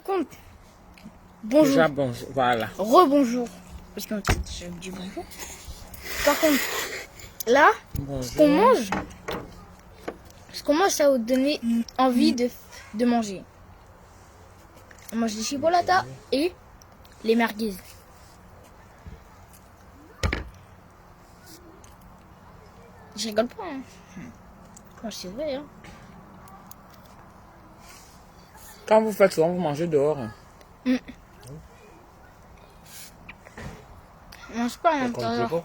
contre, bonjour. Déjà, bonjour. Voilà. Rebonjour. Parce que je dis bonjour. Par contre, là, Bonjour. ce qu'on mange, ça va vous donner envie de manger. On mange des chipolatas et les merguez. Je rigole pas. Hein. Moi, c'est vrai. Hein. Quand vous faites souvent, vous mangez dehors. Hein. On mange pas à Quand il l'intérieur. pleut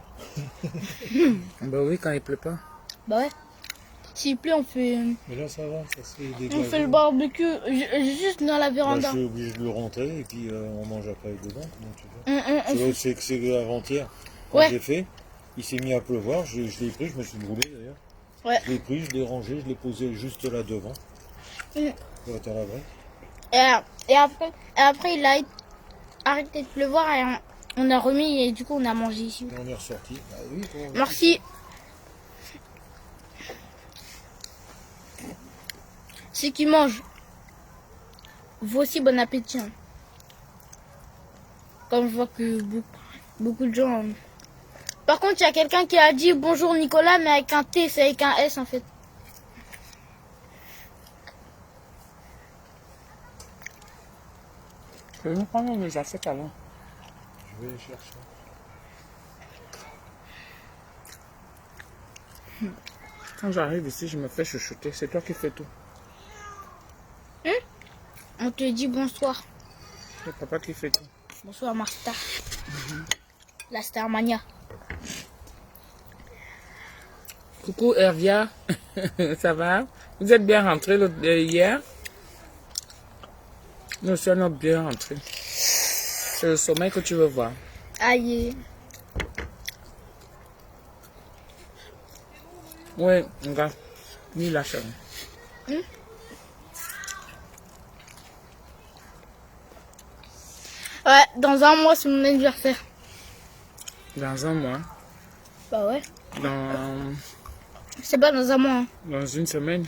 pas. Bah oui, quand il pleut pas. Bah ouais. S'il pleut, on fait Mais là, ça va, ça se fait dégager. le barbecue juste dans la Là, véranda. je suis obligé de le rentrer et puis on mange après dedans. Comment tu fais C'est avant-hier. Quand Ouais. j'ai fait, il s'est mis à pleuvoir. Je l'ai pris, je me suis brûlé d'ailleurs. Ouais. Je l'ai pris, je l'ai rangé, je l'ai posé juste là devant. Mm. Pour être à l'abri. Et après, il a arrêté de pleuvoir et on a remis et du coup, on a mangé ici. Et on est ressorti. Bah oui, comment on va Merci. Ceux qui mangent, vous aussi, bon appétit. Hein. Comme je vois que beaucoup de gens... Par contre, il y a quelqu'un qui a dit bonjour Nicolas, mais avec un T, c'est avec un S en fait. Je vais nous prendre mes assiettes alors. Je vais les chercher. Quand j'arrive ici, je me fais chuchoter. C'est toi qui fais tout. On te dit bonsoir. C'est papa qui fait tout. Bonsoir Martha. La Starmania. Coucou Hervia. Ça va? Vous êtes bien rentré hier? Nous sommes bien rentrés. C'est le sommeil que tu veux voir. Aïe. Oui, regarde. Ni la chambre. Ouais, dans un mois, c'est mon anniversaire. Dans un mois. Bah ouais. Dans C'est pas dans un mois. Hein. Dans une semaine.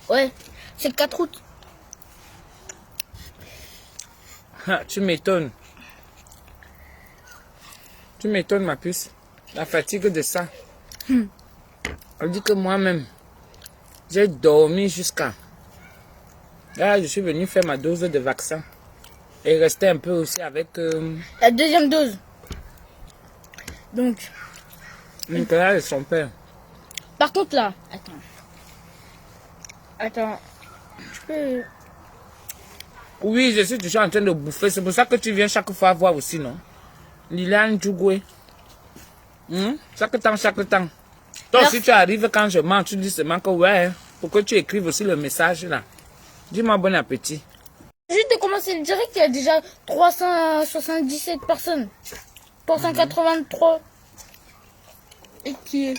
Ouais. C'est le 4 août. Ah, tu m'étonnes. Tu m'étonnes, ma puce. La fatigue de ça. On dit que moi-même, j'ai dormi jusqu'à... Là, je suis venu faire ma dose de vaccin. Et rester un peu aussi avec La deuxième dose. Donc, Nicolas et son père. par contre là, attends, je peux... Oui, je suis toujours en train de bouffer. C'est pour ça que tu viens chaque fois voir aussi, non? Liliane Djougoué. Chaque temps, chaque temps. Toi Merci. aussi, tu arrives quand je mange, tu dis seulement que ouais. Pour que tu écrives aussi le message là. Dis-moi bon appétit. Juste de commencer le direct, il y a déjà 377 personnes. 383. Et qui est...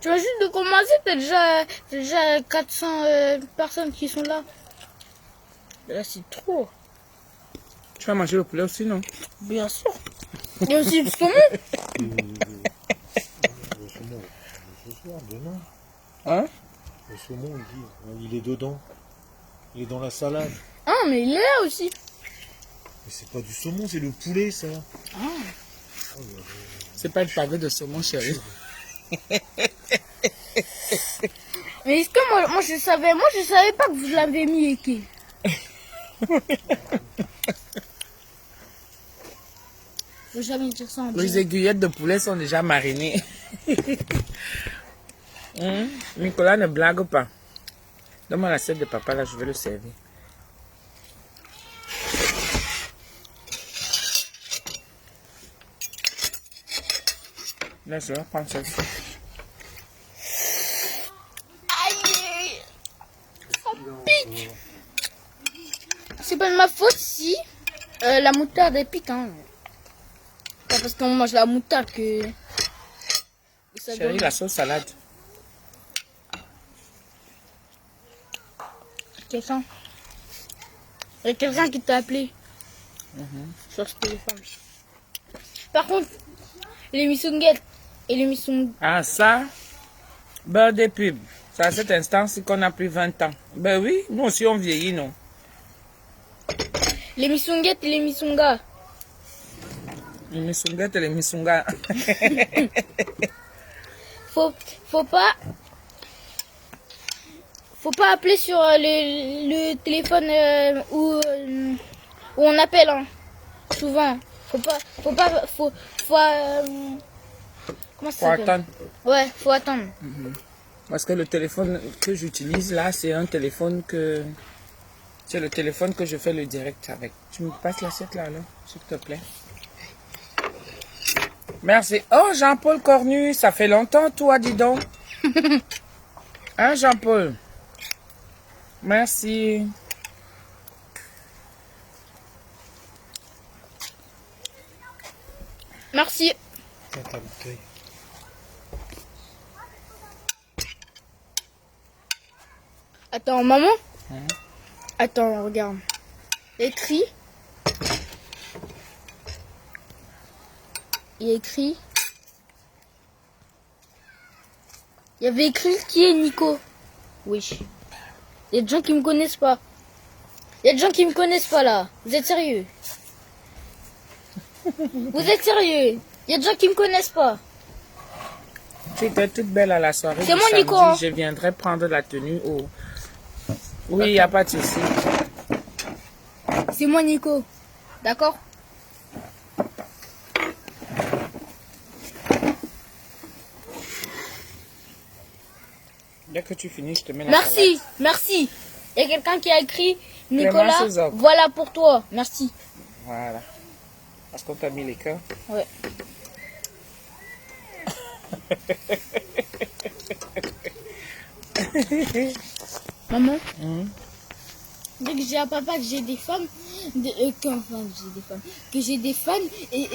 Tu vois, juste de commencer, t'as déjà 400 personnes qui sont là. Mais là, c'est trop. Tu vas manger le poulet aussi, non? Bien sûr. Il y a aussi le saumon. Le saumon, ce soir, demain. Hein? Le saumon, il est dedans. Il est dans la salade. Ah, mais il est là aussi. Mais c'est pas du saumon, c'est le poulet, ça. C'est pas le pavé de saumon, chérie. Mais est-ce que moi je savais pas que vous l'avez mis équé. Faut jamais dire ça en Les direct. aiguillettes de poulet sont déjà marinées. Nicolas ne blague pas. Donne-moi l'assiette de papa, là, je vais le servir. Là, je vais prendre ça. Aïe, ça pique. C'est pas de ma faute si la moutarde est pique. Hein. Pas parce qu'on mange la moutarde que ça Chérie, donne... la sauce salade. Quelqu'un. Il y a quelqu'un qui t'a appelé sur ce téléphone. Par contre, les missunguettes et les missunguettes. Ah, ça, beurre de pub. C'est à cet instant-ci qu'on a plus 20 ans. Ben oui, nous aussi on vieillit, non? Les missunguettes et les missungas. Les missunguettes et les missungas. Faut pas appeler sur le téléphone où on appelle, hein. Souvent. Comment ça Faut s'appelle? attendre. Ouais, faut attendre. Parce que le téléphone que j'utilise là, c'est un téléphone que... C'est le téléphone que je fais le direct avec. Tu me passes l'assiette là, s'il te plaît. Merci. Oh, Jean-Paul Cornu, ça fait longtemps, toi, dis donc. Hein, Jean-Paul? Merci. Merci. Tiens, ta bouteille. Attends, maman. Attends, regarde. Écrit. Il y a écrit. Il y avait écrit qui est Nico. Oui. Il y a des gens qui me connaissent pas. Il y a des gens qui me connaissent pas là. Vous êtes sérieux? Vous êtes sérieux? Il y a des gens qui me connaissent pas. Tu étais toute belle à la soirée. C'est du mon samedi. Nico, hein. Je viendrai prendre la tenue au... Oui, il n'y a pas de souci. C'est moi Nico. D'accord? Dès que tu finis, je te mets la Merci, merci. Il y a quelqu'un qui a écrit Nicolas, Clémence Ozoc. voilà pour toi. Merci. Voilà. Parce qu'on t'a mis les cœurs. Ouais. Maman, dès que j'ai un papa que j'ai des femmes, que j'ai des fans, et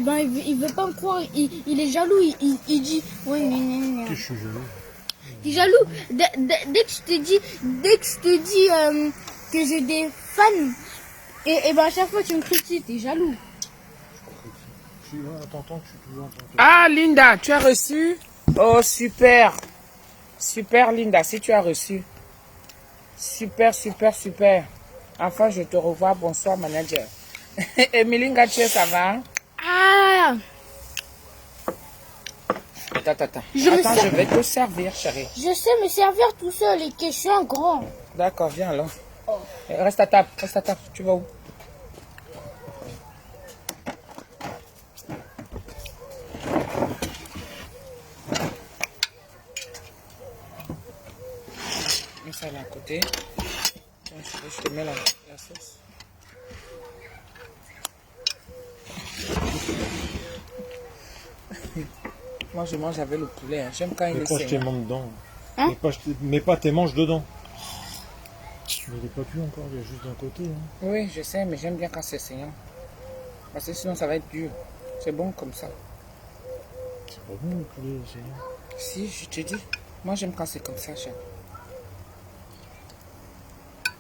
ben il veut pas me croire, il est jaloux, il dit ouais Je suis jaloux. il est jaloux. Dès que je te dis que j'ai des fans, et ben à chaque fois tu me critiques, t'es jaloux. Je suis là, t'entends que je suis toujours en train de... Ah, Linda, tu as reçu? Oh, super. Super, Linda, si tu as reçu. Super, super, super. Enfin, je te revois. Bonsoir, manager. Émilie Gatier, ça va? Ah, Attends. Je me Attends, sers- je vais te servir, chérie. je sais me servir tout seul et que je suis un grand. D'accord, viens alors. Reste à table, Tu vas où? Mets ça là à côté. Tiens, je te mets la sauce. Moi, je mange avec le poulet. Hein. J'aime quand il Mais est quand je t'ai saignant. mis dedans. Hein? Mets pas tes manches dedans. Mais il n'est pas cuit encore, il y a juste d'un côté. Hein. Oui, je sais, mais j'aime bien quand c'est saignant. Parce que sinon, ça va être dur. C'est bon comme ça. C'est pas bon le poulet, c'est... Si, je te dis. Moi, j'aime quand c'est comme ça, chérie.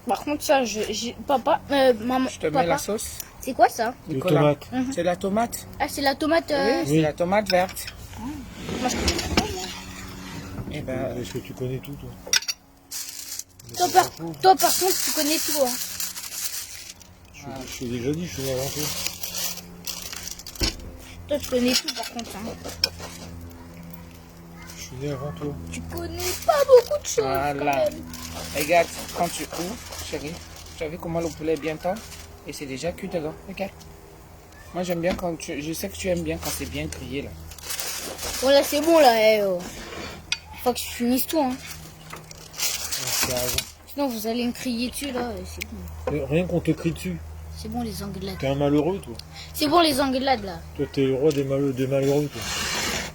Par contre ça, papa, maman, Je te mets papa, la sauce. c'est quoi ça? Les Nicolas. tomates. C'est la tomate. Ah, c'est la tomate. Oui, c'est Oui. la tomate verte. Moi, je connais pas, moi. Et ben, Est-ce que tu connais tout, toi? Toi, par contre, tu connais tout. Hein. Je t'ai déjà dit, je suis né avant toi. Toi, tu connais tout, par contre. Hein. Je suis né avant toi. Tu connais pas beaucoup de choses. voilà. Quand même. Regarde, quand tu ouvres, chérie, tu as vu comment le poulet est bien tendre? Et c'est déjà cuit dedans. Regarde. Moi, j'aime bien quand tu... Je sais que tu aimes bien quand c'est bien grillé, là. Bon, là, c'est bon, là. Faut que je finisse tout. Hein. Tu as raison. Sinon, vous allez me crier dessus, là. C'est bon. Rien qu'on te crie dessus. C'est bon, les engueulades. T'es un malheureux, toi. C'est bon, les engueulades, là. Toi, t'es le roi des malheureux, toi.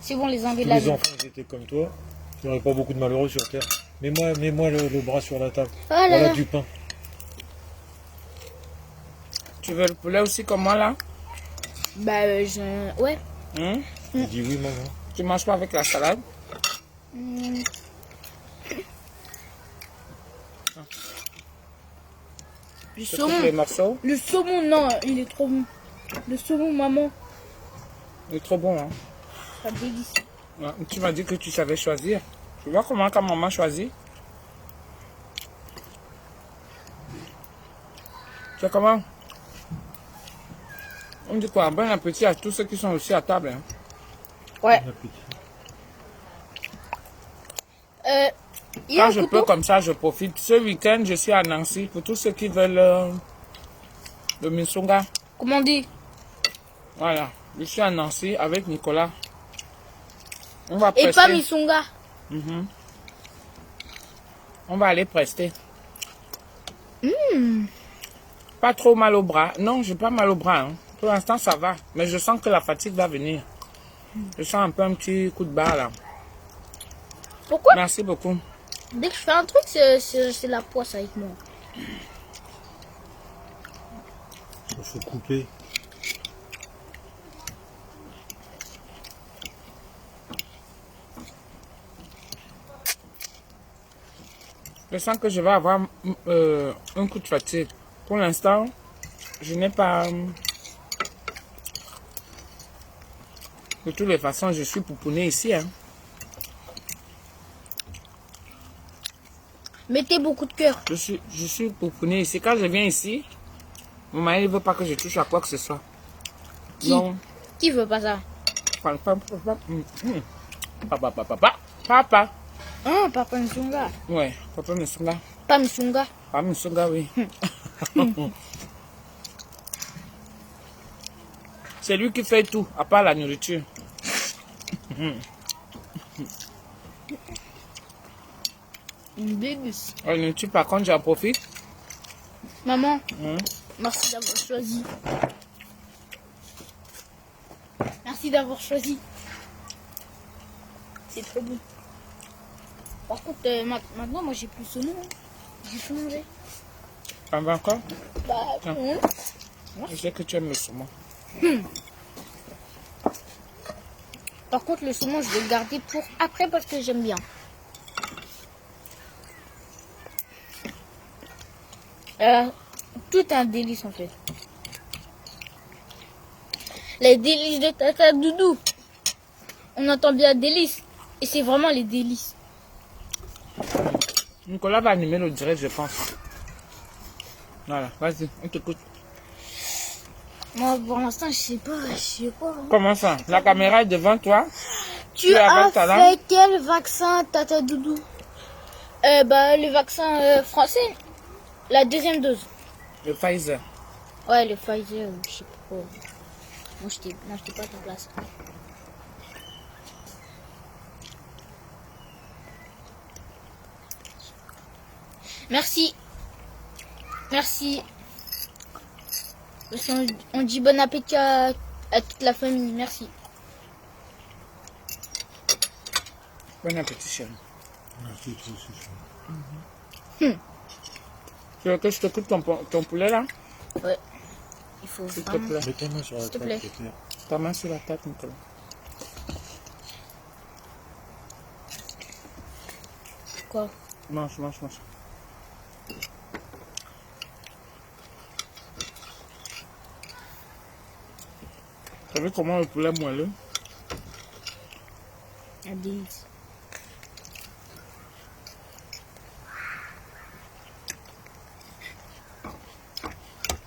C'est bon, les Tous engueulades. les enfants, ils étaient comme toi. Il n'y aurait pas beaucoup de malheureux sur Terre. Mets-moi le bras sur la table. Oh là Voilà là. du pain. Tu veux le poulet aussi comme moi, là? Bah, ouais. Hein? Il dit oui, maman. Tu manges pas avec la salade? Du Tu coupes les saumon. morceaux? Le saumon, non, il est trop bon. Le saumon, maman. Il est trop bon, hein? Ça délice. Ouais, tu m'as dit que tu savais choisir. Tu vois comment ta maman choisit? Tu sais comment? On dit quoi? Bon appétit à tous ceux qui sont aussi à table. Hein. Ouais. Bon appétit. Il y a Quand un je couteau. peux comme ça, je profite. Ce week-end, je suis à Nancy. Pour tous ceux qui veulent le Missunga. Comment on dit? Voilà. Je suis à Nancy avec Nicolas. On va Et prester. pas Missunga. Mhm. On va aller prester. Pas trop mal au bras. Non, j'ai pas mal au bras. Hein. Pour l'instant, ça va. Mais je sens que la fatigue va venir. Je sens un peu un petit coup de barre là. Pourquoi? Merci beaucoup. Dès que je fais un truc, c'est la poisse avec moi. Il faut couper. Je sens que je vais avoir un coup de fatigue. Pour l'instant, je n'ai pas... De toutes les façons, je suis pouponné ici. Hein. Mettez beaucoup de cœur. Je suis pouponné ici. Quand je viens ici, mon mari ne veut pas que je touche à quoi que ce soit. Qui? Donc, Qui veut pas ça? Papa. Ah, papa Missunga. Ouais, papa Missunga. Pas Missunga. Papa Missunga, oui. C'est lui qui fait tout, à part la nourriture. Une délice. La nourriture, par contre, j'en profite. Maman, Hein? merci d'avoir choisi. Merci d'avoir choisi. C'est trop bon. Par contre, maintenant, moi, j'ai plus saumon. Hein. J'ai tout mangé. T'en veux encore? Bah, Tiens. non. Je sais que tu aimes le saumon. Par contre, le saumon, je vais le garder pour après parce que j'aime bien. Tout un délice en fait. Les délices de Tata Doudou. On entend bien délices. Et c'est vraiment les délices. Nicolas va animer le direct, je pense. Voilà, vas-y, on t'écoute. Moi, pour l'instant, je sais pas. Hein. Comment ça? La caméra est devant toi? Tu es as avec ta langue? fait quel vaccin, Tata Doudou? Le vaccin français. La deuxième dose. Le Pfizer. Ouais, le Pfizer, je sais pas quoi. Moi, j'étais pas à ta place. Merci. Merci. Parce on dit bon appétit à toute la famille. Merci. Bon appétit, chérie. Merci, c'est chaud. Tu veux que je te coupe ton poulet là? Ouais. Il faut S'il te vraiment... plaît. Mets ta main sur la S'il te table, plaît. s'il te plaît. Ta main sur la tête, Nicolas. Quoi? Mange, mange, mange. Tu as vu comment le poulet moelleux? Un délice.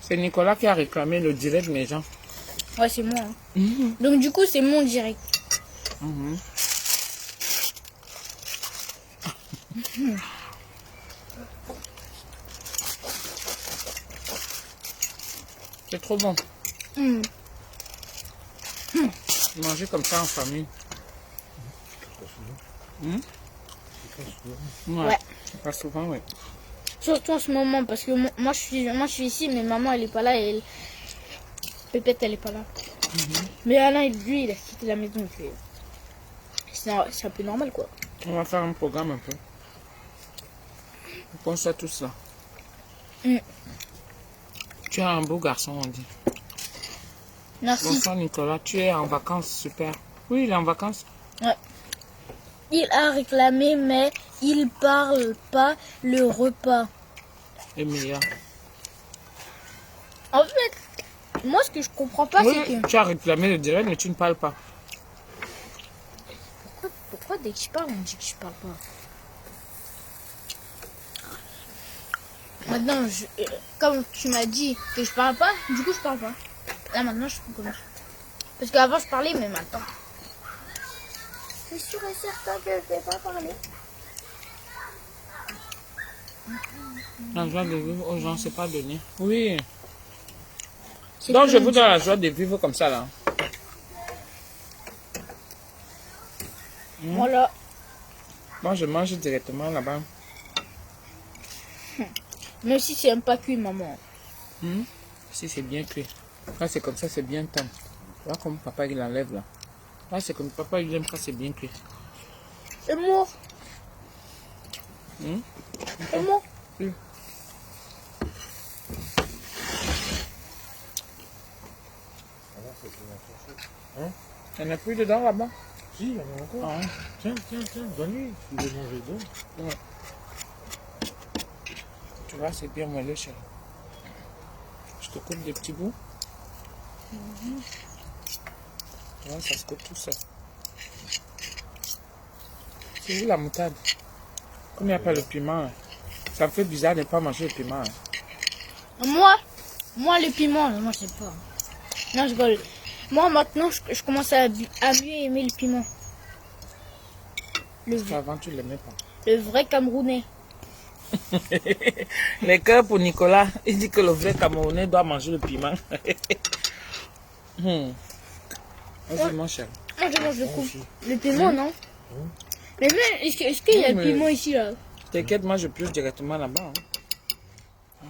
C'est Nicolas qui a réclamé le direct des gens. Ouais, c'est moi. Hein. Donc, du coup, c'est mon direct. Mhm. C'est trop bon. Mm. Manger comme ça en famille. Hmm? Ouais. Pas souvent, oui. Surtout en ce moment, parce que moi, je suis ici, mais maman, elle est pas là et Pépette, elle est pas là. Mais Alain, lui, il a quitté la maison. C'est un peu normal, quoi. On va faire un programme un peu. On pense à tout ça. Mm. Tu es un beau garçon, on dit. Merci. Bonsoir Nicolas, tu es en vacances, super. Oui, il est en vacances. Ouais. Il a réclamé, mais il parle pas le repas. Et meilleur. En fait, moi, ce que je comprends pas, Oui, c'est que... tu as réclamé le direct, mais tu ne parles pas. Pourquoi dès que je parle, on dit que je parle pas. Maintenant, comme tu m'as dit que je parle pas, du coup je parle pas. Là maintenant je suis comme ça. Parce qu'avant je parlais, mais maintenant. Je suis sûr et certain que je vais pas parler. La joie de vivre aux gens, c'est pas donné. Oui. C'est Donc, je plein vous de- donne la joie de vivre comme ça, là. Voilà. Moi, je mange directement là-bas. Même si c'est un pas cuit, maman. Si c'est bien cuit. Là, c'est comme ça, c'est bien tendre. Là, comme papa, il enlève, là. Là, c'est comme papa, il aime quand c'est bien cuit. Et moi. Et moi. Oui. Il n'y en a plus dedans, là-bas? Si, il y en a encore. Ah, ouais. Tiens, donne-lui. Tu veux manger dedans. Tu vois, c'est bien moelleux, chérie. Je te coupe des petits bouts. Tu vois, ça se coupe tout seul. C'est où la moutarde? Comme il n'y a pas le piment, hein. Ça me fait bizarre de ne pas manger le piment. Hein. Moi le piment, moi je sais pas. Non, je rigole. Moi maintenant, je commence à mieux aimer le piment. Parce qu'avant, tu ne l'aimais pas. Le vrai Camerounais. Les cœurs pour Nicolas, il dit que le vrai Camerounais doit manger le piment. Vas-y, mon cher. Moi je mange aussi. le piment, non? Mais même, est-ce qu'il y a Oui, le mais- piment ici là? T'inquiète, moi je pioche directement là-bas. Hein.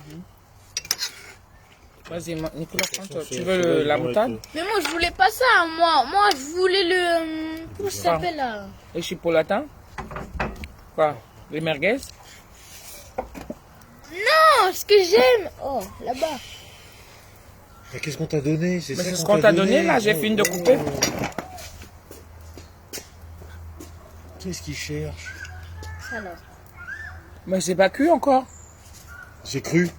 Vas-y, Nicolas, prends-toi. Tu veux la moutarde? Mais moi je voulais pas ça, moi je voulais le... Comment ça s'appelle là? Le chipolata? Quoi? Les merguez? Non, ce que j'aime. Oh, là-bas. Mais qu'est-ce qu'on t'a donné? Mais c'est ce qu'on t'a donné, là, j'ai fini de couper. Qu'est-ce qu'il cherche? Ça là. Mais c'est pas cuit encore. J'ai cru.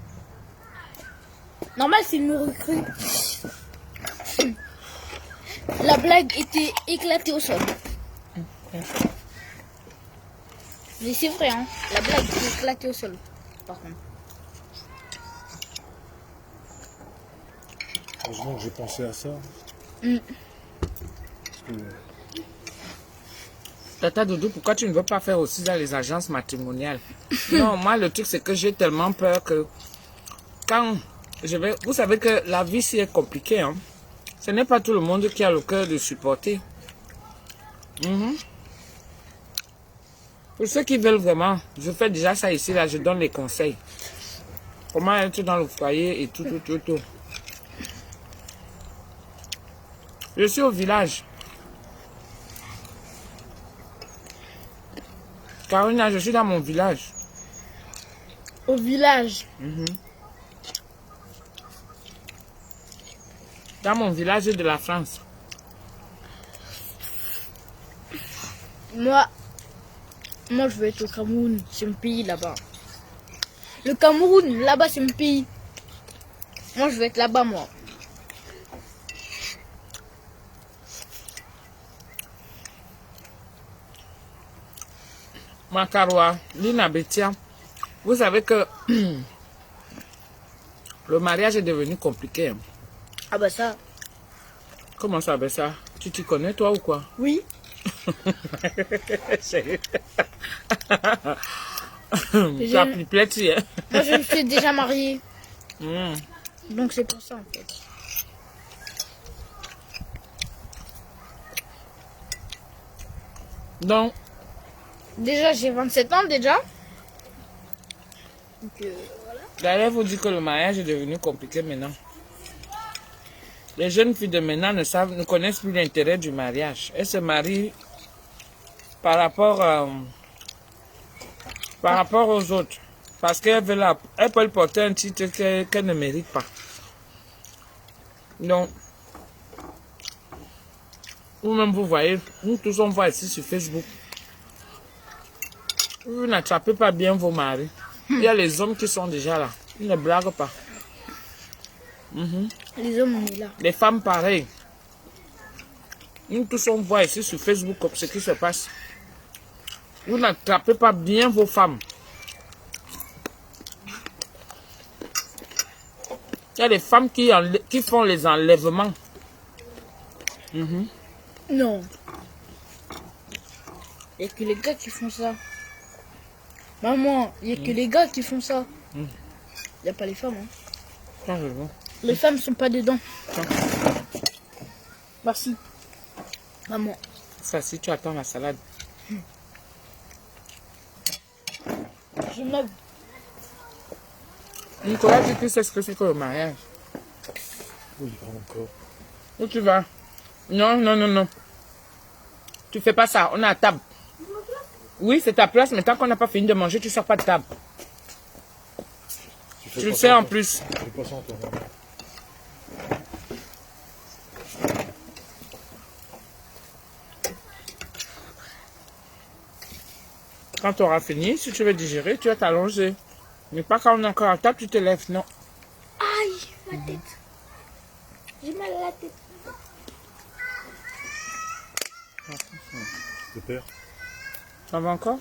Normal, c'est une recrue. La blague était éclatée au sol. Mais c'est vrai, hein. La blague était éclatée au sol. Par contre. Heureusement que j'ai pensé à ça. Mm. Parce que... Tata Doudou, pourquoi tu ne veux pas faire aussi dans les agences matrimoniales? Non, moi, le truc, c'est que j'ai tellement peur que quand je vais... Vous savez que la vie, si est compliquée, hein. Ce n'est pas tout le monde qui a le cœur de supporter. Pour ceux qui veulent vraiment, je fais déjà ça ici, là, je donne les conseils. Comment être dans le foyer et tout. Je suis au village. Carolina, je suis dans mon village. Au village. Dans mon village de la France. Moi, je veux être au Cameroun. C'est mon pays là-bas. Le Cameroun, là-bas, c'est mon pays. Moi, je veux être là-bas, moi. Makaroa, Lina Betia, vous savez que le mariage est devenu compliqué. Hein. Ah bah ça. Comment ça va ça? Tu t'y connais toi ou quoi? Oui. Sérieux? Tu as pipletti, hein? Moi, je me suis déjà mariée. Mm. Donc, c'est pour ça, en fait. Donc, Déjà, j'ai 27 ans, déjà. Donc, voilà. d'ailleurs, vous dites que le mariage est devenu compliqué maintenant. Les jeunes filles de maintenant ne connaissent plus l'intérêt du mariage. Elles se marient par rapport aux autres. Parce qu'elles peuvent porter un titre qu'elles ne méritent pas. Donc, vous-même vous voyez, nous tous on voit ici sur Facebook. Vous n'attrapez pas bien vos maris. Il y a les hommes qui sont déjà là. Ils ne blaguent pas. Les hommes, on est là. Les femmes, pareil. Nous tous, on voit ici sur Facebook comme ce qui se passe. Vous n'attrapez pas bien vos femmes. Il y a des femmes qui font les enlèvements. Non. Il n'y a que les gars qui font ça. Maman, il n'y a que les gars qui font ça. Il n'y a pas les femmes. Hein. Ah, c'est bon. Les femmes sont pas dedans. Merci. Maman. Ça, si tu attends la salade. Je meuble. Nicolas, tu sais ce que c'est que le mariage. Oui, encore. Où tu vas? Non, non, non, non. Tu fais pas ça, on est à table. Oui, c'est ta place, mais tant qu'on n'a pas fini de manger, tu sors pas de table. Tu le sais en plus. Je fais pas ça, toi. Quand tu auras fini, si tu veux digérer, tu vas t'allonger. Mais pas quand on est encore à table, tu te lèves, non. Aïe, ma tête. J'ai mal à la tête. Le père. Ça va encore?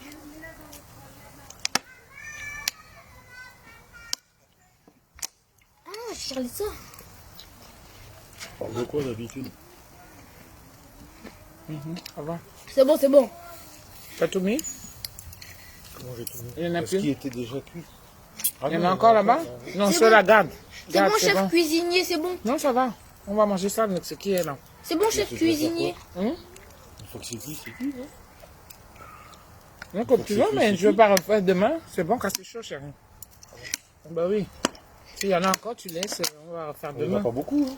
Ah, je parlais de ça. Parle de quoi d'habitude? Ça va. C'est bon, c'est bon. T'as tout mis? Comment j'ai tout mis? Il y en a Parce plus. qu'il était déjà cuit. Ah Il y en non, a encore là-bas? non. Non, C'est ceux-là, bon. garde. C'est Garde, bon, c'est chef bon. cuisinier, c'est bon. Non, ça va. On va manger ça avec ce qui est là. C'est bon, chef c'est cuisinier. Hum? Une fois que c'est cuit, c'est cuit. Hein. Donc, comme tu veux, mais je veux pas refaire demain. C'est bon quand c'est chaud, chérie. Bah oui. S'il y en a encore, tu laisses. On va refaire Il n'y en demain. a pas beaucoup. Hein.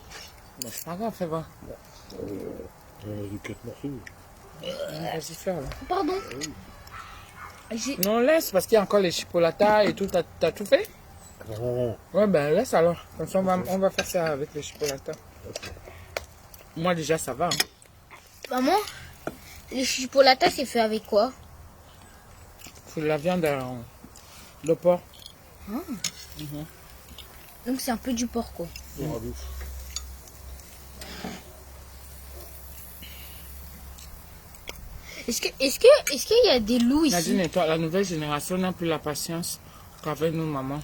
Bon, c'est pas grave, fais voir. Du 4 morceaux. Vas-y, faire là. Pardon. J'ai... Non, laisse, parce qu'il y a encore les chipolatas et tout. T'as tout fait? Non. Ouais, ben laisse alors. Comme ça, on va faire ça avec les chipolatas. Moi, déjà, ça va. Hein. Maman, les chipolatas, c'est fait avec quoi? C'est de la viande de porc. Donc c'est un peu du porc, quoi. Dans la bouffe. Est-ce qu'il y a des loups ici? Nadine et toi, la nouvelle génération n'a plus la patience qu'avec nous, maman.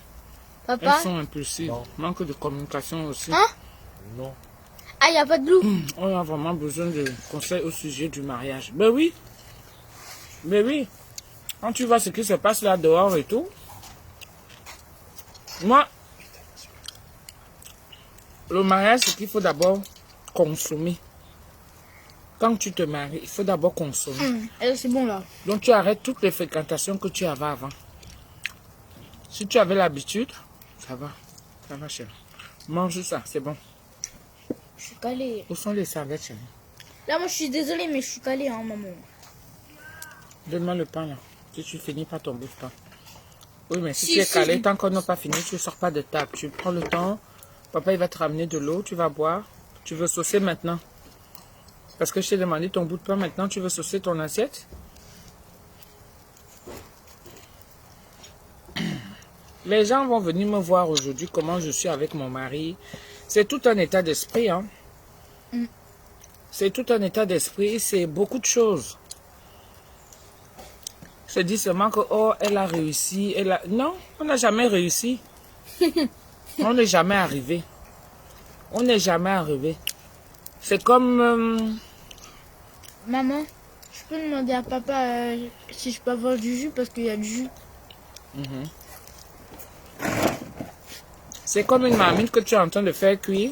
Papa? Elles sont impulsives. Non. Manque de communication aussi. Hein? Non. Ah, il n'y a pas de loups? On a vraiment besoin de conseils au sujet du mariage. Ben oui. Ben oui. Quand tu vois ce qui se passe là dehors et tout. Moi, le mariage, c'est qu'il faut d'abord consommer. Quand tu te maries, il faut d'abord consommer. C'est bon, là. Donc tu arrêtes toutes les fréquentations que tu avais avant. Si tu avais l'habitude, ça va. Ça va, chérie. Mange ça, c'est bon. Je suis calée. Où sont les serviettes, chérie? Là, moi, je suis désolée, mais je suis calée, hein, maman. Donne-moi le pain là. Si tu finis pas ton bout de pain. Oui, mais si Si, tu es si. calé, tant qu'on n'a pas fini, tu ne sors pas de table. Tu prends le temps. Papa, il va te ramener de l'eau. Tu vas boire. Tu veux saucer maintenant. Parce que je t'ai demandé ton bout de pain maintenant. Tu veux saucer ton assiette. Les gens vont venir me voir aujourd'hui comment je suis avec mon mari. C'est tout un état d'esprit. Hein. C'est tout un état d'esprit. C'est beaucoup de choses. Je dis seulement que, oh, elle a réussi. Non, on n'a jamais réussi. On n'est jamais arrivé. On n'est jamais arrivé. C'est comme... Maman, je peux demander à papa si je peux avoir du jus parce qu'il y a du jus. C'est comme une marmite que tu es en train de faire cuire.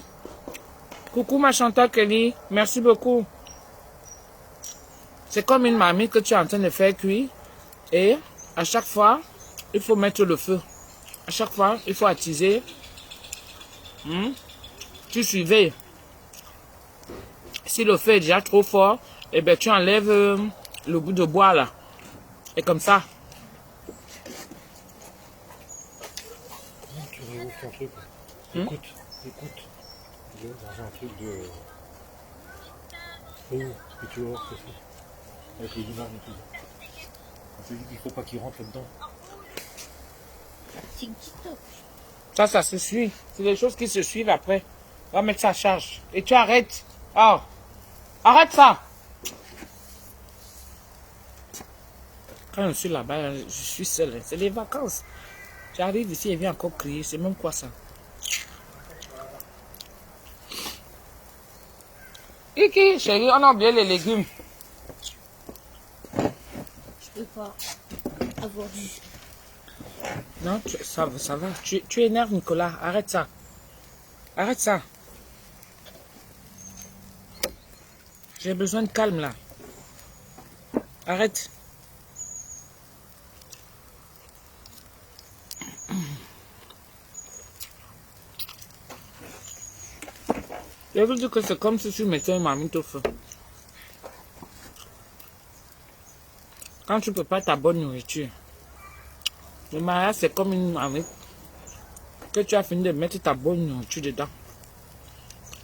Coucou ma Chantal Kelly, merci beaucoup. C'est comme une marmite que tu es en train de faire cuire. Et à chaque fois, il faut mettre le feu. À chaque fois, il faut attiser. Tu suivais. Si le feu est déjà trop fort, eh ben, tu enlèves le bout de bois là. Et comme ça. Non, tu réouvres ton truc. Écoute. Je vais dans un truc de... Réouvre. Et tu vas voir ce que c'est. Avec les limaces et tout. On te dit qu'il ne faut pas qu'il rentre là-dedans. TikTok. Ça se suit. C'est des choses qui se suivent après. On va mettre ça à charge. Et tu arrêtes. Oh. Arrête ça. Quand je suis là-bas, je suis seule. C'est les vacances. J'arrive ici et viens encore crier. C'est même quoi ça? Kiki, chérie, on a oublié les légumes. Je peux pas avoir du... Non, ça va. Tu énerves Nicolas. Arrête ça. Arrête ça. J'ai besoin de calme là. Arrête. Je veux dire que c'est comme si tu mettais une marmite au feu. Quand tu peux pas ta bonne nourriture. Le mariage c'est comme une marmite. Que tu as fini de mettre ta bonne nourriture dedans.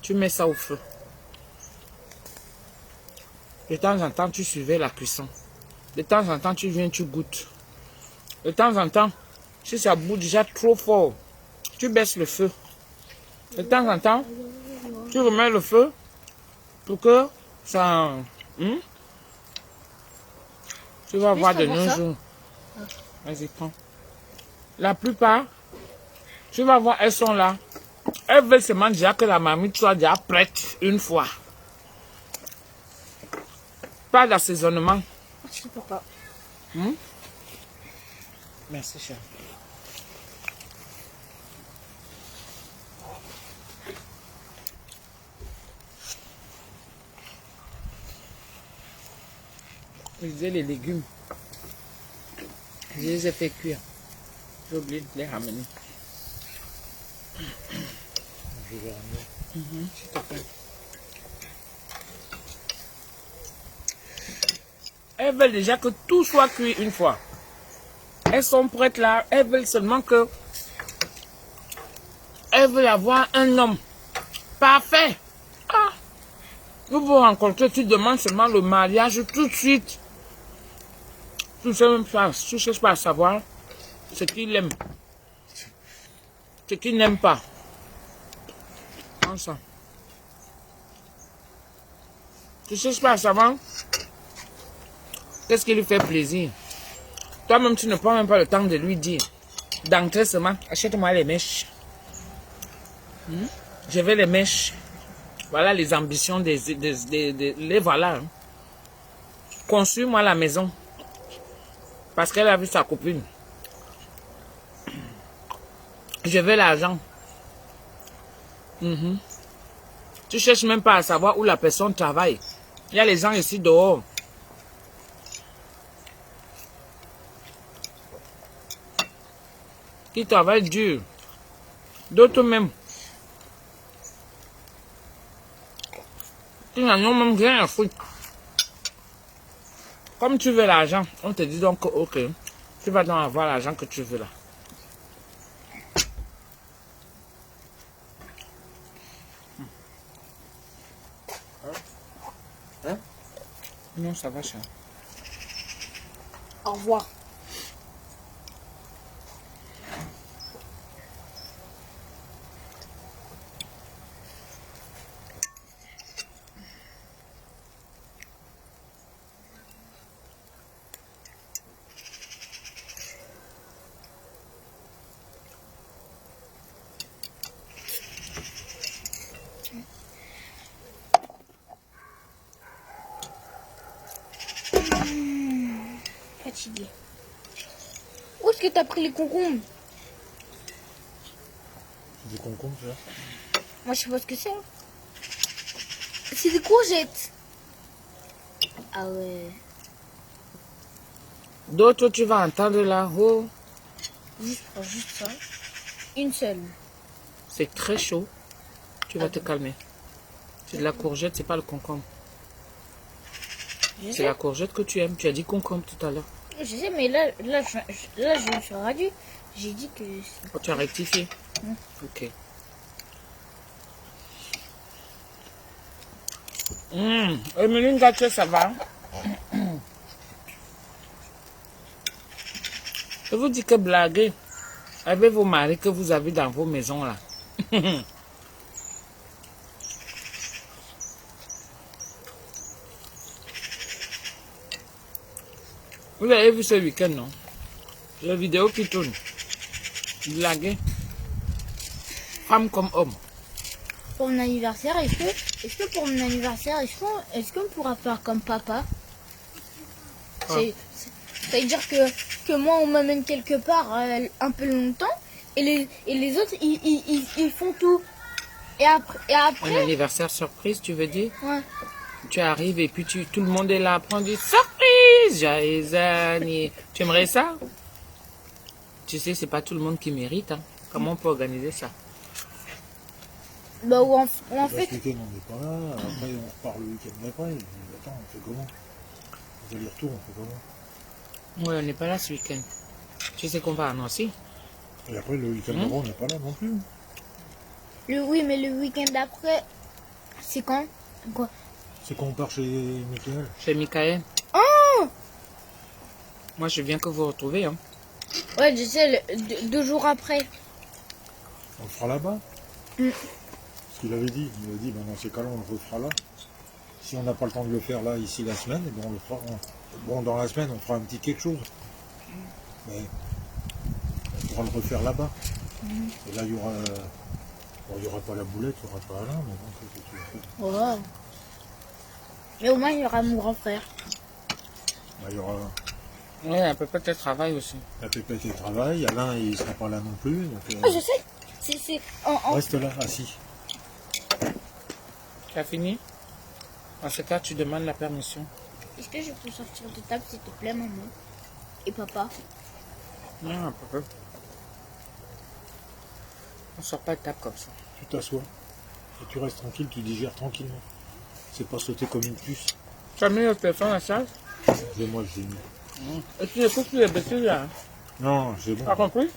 Tu mets ça au feu. De temps en temps, tu surveilles la cuisson. De temps en temps, tu viens, tu goûtes. De temps en temps, si ça bout déjà trop fort, tu baisses le feu. De temps en temps, tu remets le feu pour que ça... Tu vas voir de nos jours. Vas-y, prends. La plupart, tu vas voir, elles sont là. Elles veulent seulement déjà que la marmite soit déjà prête une fois. Pas d'assaisonnement. Je peux pas. Merci, cher. Je disais les légumes. Je les ai fait cuire. J'ai oublié de les ramener. Je vais ramener. S'il te plaît. Elles veulent déjà que tout soit cuit une fois. Elles sont prêtes là. Elles veulent seulement que... Elles veulent avoir un homme parfait. Ah. Vous vous rencontrez, tu demandes seulement le mariage tout de suite. Tu ne sais même pas, tu cherches pas à savoir ce qu'il aime. Ce qu'il n'aime pas. Prends ça. Tu ne cherches pas à savoir qu'est-ce qui lui fait plaisir. Toi-même, tu ne prends même pas le temps de lui dire. D'entrer seulement, achète-moi les mèches. Je veux les mèches. Voilà les ambitions les voilà. Construis-moi la maison. Parce qu'elle a vu sa copine. Je veux l'argent. Tu cherches même pas à savoir où la personne travaille. Il y a les gens ici dehors. Qui travaillent dur. D'autres même. Qui n'en ont même rien à foutre. Comme tu veux l'argent, on te dit donc ok. Tu vas donc avoir l'argent que tu veux là. Hein? Non, ça va, cher. Au revoir. Fatigué. Où est-ce que t'as pris les concombres? Du concombre, ça. Moi, je sais pas ce que c'est. Hein. C'est des courgettes. Ah ouais. D'autres, tu vas entendre là-haut. Juste ça. Une seule. C'est très chaud. Tu vas te calmer. C'est de la courgette, c'est pas le concombre. Je C'est sais. la courgette que tu aimes. Tu as dit concombre tout à l'heure. Je sais, mais là, je me suis radio. J'ai dit que... Oh, tu as rectifié. Ok. Emeline Gâteau, ça va? Je vous dis que blaguez avec vos maris que vous avez dans vos maisons là. Vous avez vu ce week-end, non? La vidéo qui tourne. Blaguer. Femme comme homme. Pour mon anniversaire, est-ce que pour mon anniversaire, est-ce qu'on pourra faire comme papa? C'est-à-dire que moi, on m'amène quelque part un peu longtemps et les autres, ils font tout. Et Un après anniversaire surprise, tu veux dire? ouais. Tu arrives et puis tout le monde est là, prend du surprise, joyeux anniversaire. Tu aimerais ça? Tu sais, c'est pas tout le monde qui mérite. Hein. Comment on peut organiser ça? Bah, ou en Bah, fait, ce week-end, on n'est pas là. Après, on repart le week-end d'après. Attends, on fait comment? Les allers-retours, on fait comment? Oui, on n'est pas là ce week-end. Tu sais qu'on va à Nancy? Et après, le week-end d'avant, on n'est pas là non plus. oui, mais le week-end d'après, c'est quand? Quoi? C'est quand on part chez Michael. Chez Michael. Oh! Moi, je viens que vous retrouver. Hein. Ouais, je sais, 2 jours après. On le fera là-bas. Mm. Ce qu'il avait dit. Il avait dit, ben, dans ces cas-là, on le refera là. Si on n'a pas le temps de le faire là, ici, la semaine, eh ben, on le fera. Bon, dans la semaine, on fera un petit quelque chose. Mais on pourra le refaire là-bas. Et là, il y aura... Bon, il n'y aura pas la boulette, il n'y aura pas Alain, mais bon, qu'est-ce que tu veux faire? Oh. Mais au moins, il y aura mon grand frère. Bah, il y aura Oui, un peu de travail aussi. la pépette et le travail. Alain, il ne sera pas là non plus. Donc, Ah, je sais. C'est reste là, assis. Tu as fini? En ce cas, tu demandes la permission. Est-ce que je peux sortir de table, s'il te plaît, maman? Et papa? Non, un peu. On sort pas de table comme ça. Tu t'assois. Et tu restes tranquille, tu digères tranquillement. C'est pas sauter comme une puce. Tu as mis le téléphone à la charge? Et moi, j'ai mis. Et tu n'écoutes plus les bêtises là. Hein? Non, c'est bon. T'as compris?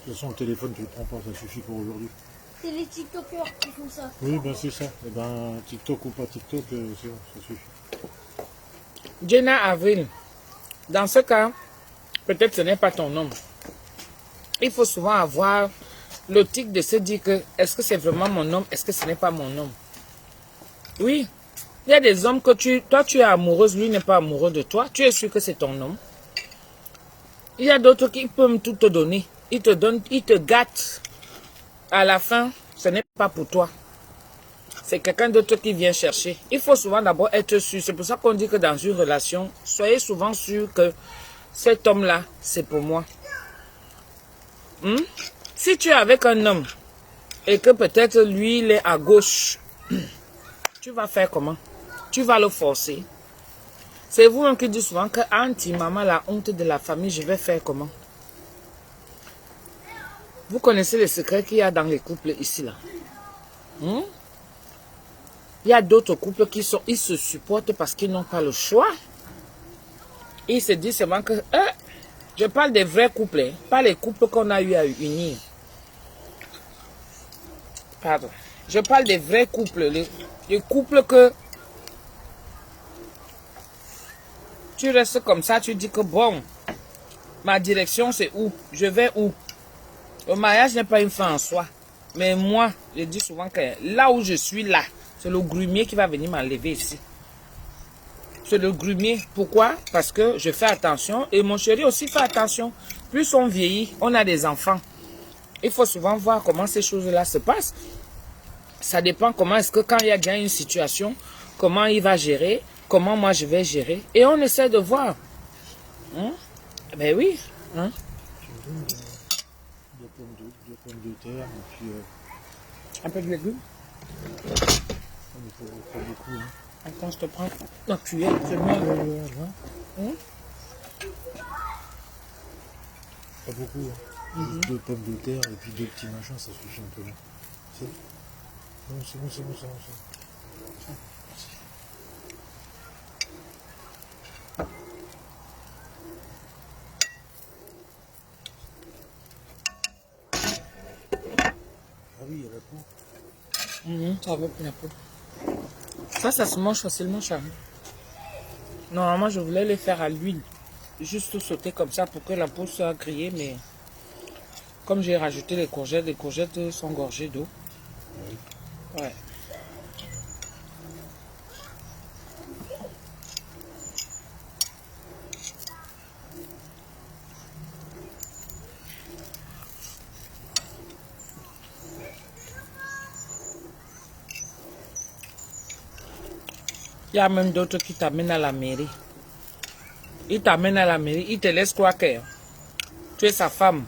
De toute façon, le téléphone, tu le prends pas, ça suffit pour aujourd'hui. C'est les TikTokers qui font ça. Oui, ben c'est ça. Et ben, TikTok ou pas TikTok, c'est bon, ça suffit. Jenna Avril, dans ce cas, peut-être ce n'est pas ton homme. Il faut souvent avoir l'optique de se dire que est-ce que c'est vraiment mon homme, est-ce que ce n'est pas mon homme. Oui, il y a des hommes que toi tu es amoureuse, lui n'est pas amoureux de toi, tu es sûr que c'est ton homme. Il y a d'autres qui peuvent tout te donner, ils te gâtent. À la fin, ce n'est pas pour toi. C'est quelqu'un d'autre qui vient chercher. Il faut souvent d'abord être sûr. C'est pour ça qu'on dit que dans une relation, soyez souvent sûr que cet homme-là, c'est pour moi. Si tu es avec un homme et que peut-être lui, il est à gauche, tu vas faire comment? Tu vas le forcer. C'est vous-même qui dites souvent que anti maman, la honte de la famille, je vais faire comment? Vous connaissez les secrets qu'il y a dans les couples ici, là. Il y a d'autres couples ils se supportent parce qu'ils n'ont pas le choix. Ils se disent seulement que... je parle des vrais couples, hein, pas les couples qu'on a eu à unir. Pardon. Je parle des vrais couples. Les couples que... Tu restes comme ça, tu dis que bon, ma direction c'est où? Je vais où? Le mariage n'est pas une fin en soi. Mais moi, je dis souvent que là où je suis là, c'est le grumier qui va venir m'enlever ici. C'est le grumier. Pourquoi? Parce que je fais attention et mon chéri aussi fait attention. Plus on vieillit, on a des enfants. Il faut souvent voir comment ces choses-là se passent. Ça dépend comment est-ce que quand il y a déjà une situation, comment il va gérer, comment moi je vais gérer. Et on essaie de voir. Ben oui. Tu me donnes deux pommes de terre et puis... Un peu de légumes. il faut pas beaucoup. Hein. Attends, je te prends la cuillère. C'est mieux. Pas beaucoup. Hein. Juste 2 pommes de terre et puis 2 petits machins, ça suffit un peu. C'est bon, c'est bon, c'est bon, c'est bon. Ah oui, il y a la peau. Ça va pour la peau. Ça se mange facilement, Charlie. Normalement, je voulais les faire à l'huile. Juste sauter comme ça pour que la peau soit grillée, mais comme j'ai rajouté les courgettes sont gorgées d'eau. Ouais. Il y a même d'autres qui t'amènent à la mairie. Ils t'amènent à la mairie, ils te laissent croire que tu es sa femme.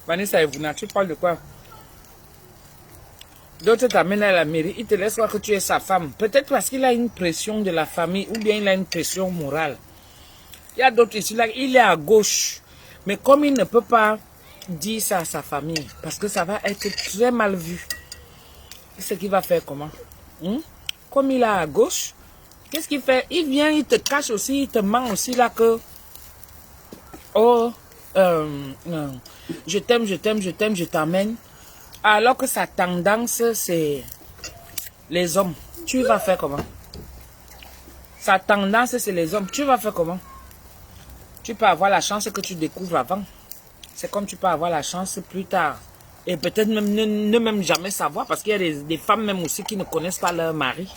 Vanessa et Vuna, tu parles de quoi? D'autres t'amènent à la mairie, ils te laissent croire que tu es sa femme. Peut-être parce qu'il a une pression de la famille ou bien il a une pression morale. Il y a d'autres ici, là, il est à gauche. Mais comme il ne peut pas dire ça à sa famille, parce que ça va être très mal vu, ce qu'il va faire comment? Comme il est à gauche, qu'est-ce qu'il fait? Il vient, il te cache aussi, il te ment aussi là que... Oh, je t'aime, je t'aime, je t'aime, je t'amène. Alors que sa tendance, c'est les hommes. Tu vas faire comment? Sa tendance, c'est les hommes. Tu vas faire comment? Tu peux avoir la chance que tu découvres avant. C'est comme tu peux avoir la chance plus tard. Et peut-être même ne même jamais savoir. Parce qu'il y a des femmes même aussi qui ne connaissent pas leur mari.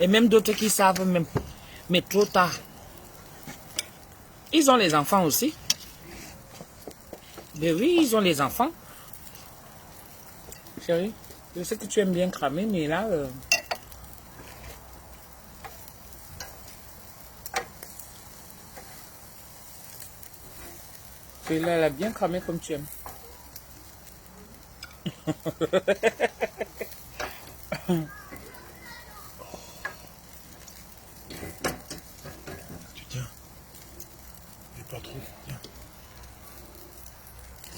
Et même d'autres qui savent même. Mais trop tard. Ils ont les enfants aussi. Mais oui, ils ont les enfants. Chérie, je sais que tu aimes bien cramer, mais là... Là, elle a bien cramé comme tu aimes. Tu tiens. Mais pas trop. Tiens.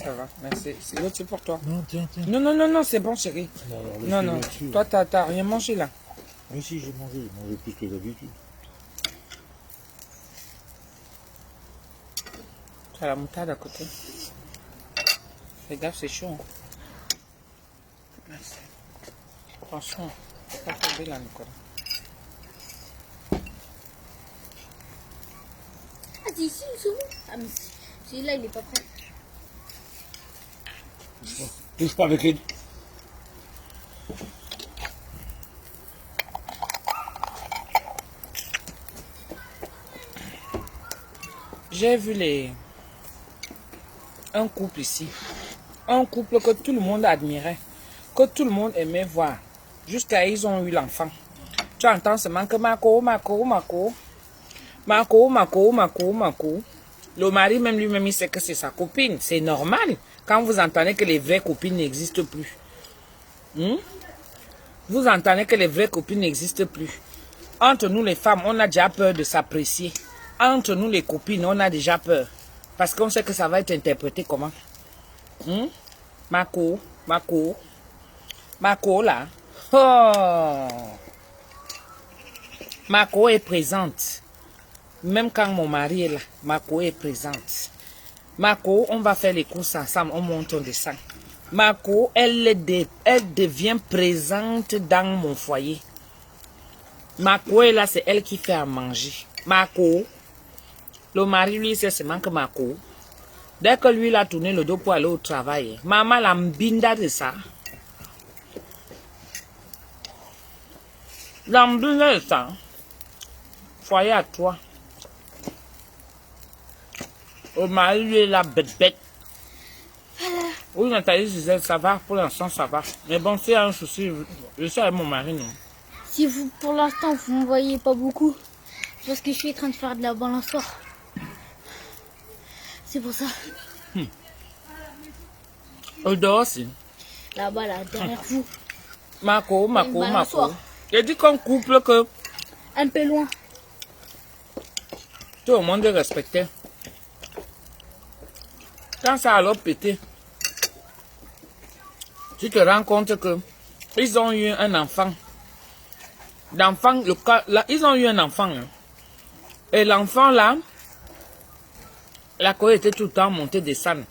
Ça va, merci. L'autre, c'est pour toi. Non, tiens, tiens. Non, non, non, non, c'est bon, chérie. Bon, alors, Non, non. là-dessus, Toi, t'as rien mangé, là. Oui, si, j'ai mangé plus que d'habitude. Tu as la moutarde à côté. Fais gaffe, c'est chaud. Hein. Merci. Attention, faut pas tomber là, Nicolas. Ah, c'est ici le saumon. Ah, mais celui-là, il est pas prêt. Touche pas avec les... J'ai vu un couple ici. Un couple que tout le monde admirait. Que tout le monde aimait voir. Jusqu'à ils ont eu l'enfant. Tu entends seulement que Marco. Le mari même lui-même, il sait que c'est sa copine. C'est normal. Quand vous entendez que les vraies copines n'existent plus. Vous entendez que les vraies copines n'existent plus. Entre nous les femmes, on a déjà peur de s'apprécier. Entre nous les copines, on a déjà peur. Parce qu'on sait que ça va être interprété comment? Marco là. Oh. Marco est présente. Même quand mon mari est là, Marco est présente. Marco, on va faire les courses ensemble, on monte, on descend. Marco, elle devient présente dans mon foyer. Marco est là, c'est elle qui fait à manger. Marco, le mari, lui, c'est seulement que Marco. Dès que lui, il a tourné le dos pour aller au travail, maman la mbinda de ça. La mbinda de ça. Foyer à toi. Le mari, lui, est là, bête. Oui, Nathalie disait, ça va, pour l'instant, ça va. Mais bon, s'il y a un souci, je suis avec mon mari, non. Si vous, pour l'instant, vous ne me voyez pas beaucoup, c'est parce que je suis en train de faire de la balançoire. C'est pour ça. Au dehors aussi. Là-bas, là, derrière vous. Marco. balançoire. J'ai dit qu'on couple que Un peu loin. tout le monde est respecté. Quand ça a alors pété, tu te rends compte que ils ont eu un enfant. L'enfant, là, ils ont eu un enfant. Hein. Et l'enfant là, la cour était tout le temps montée descendre.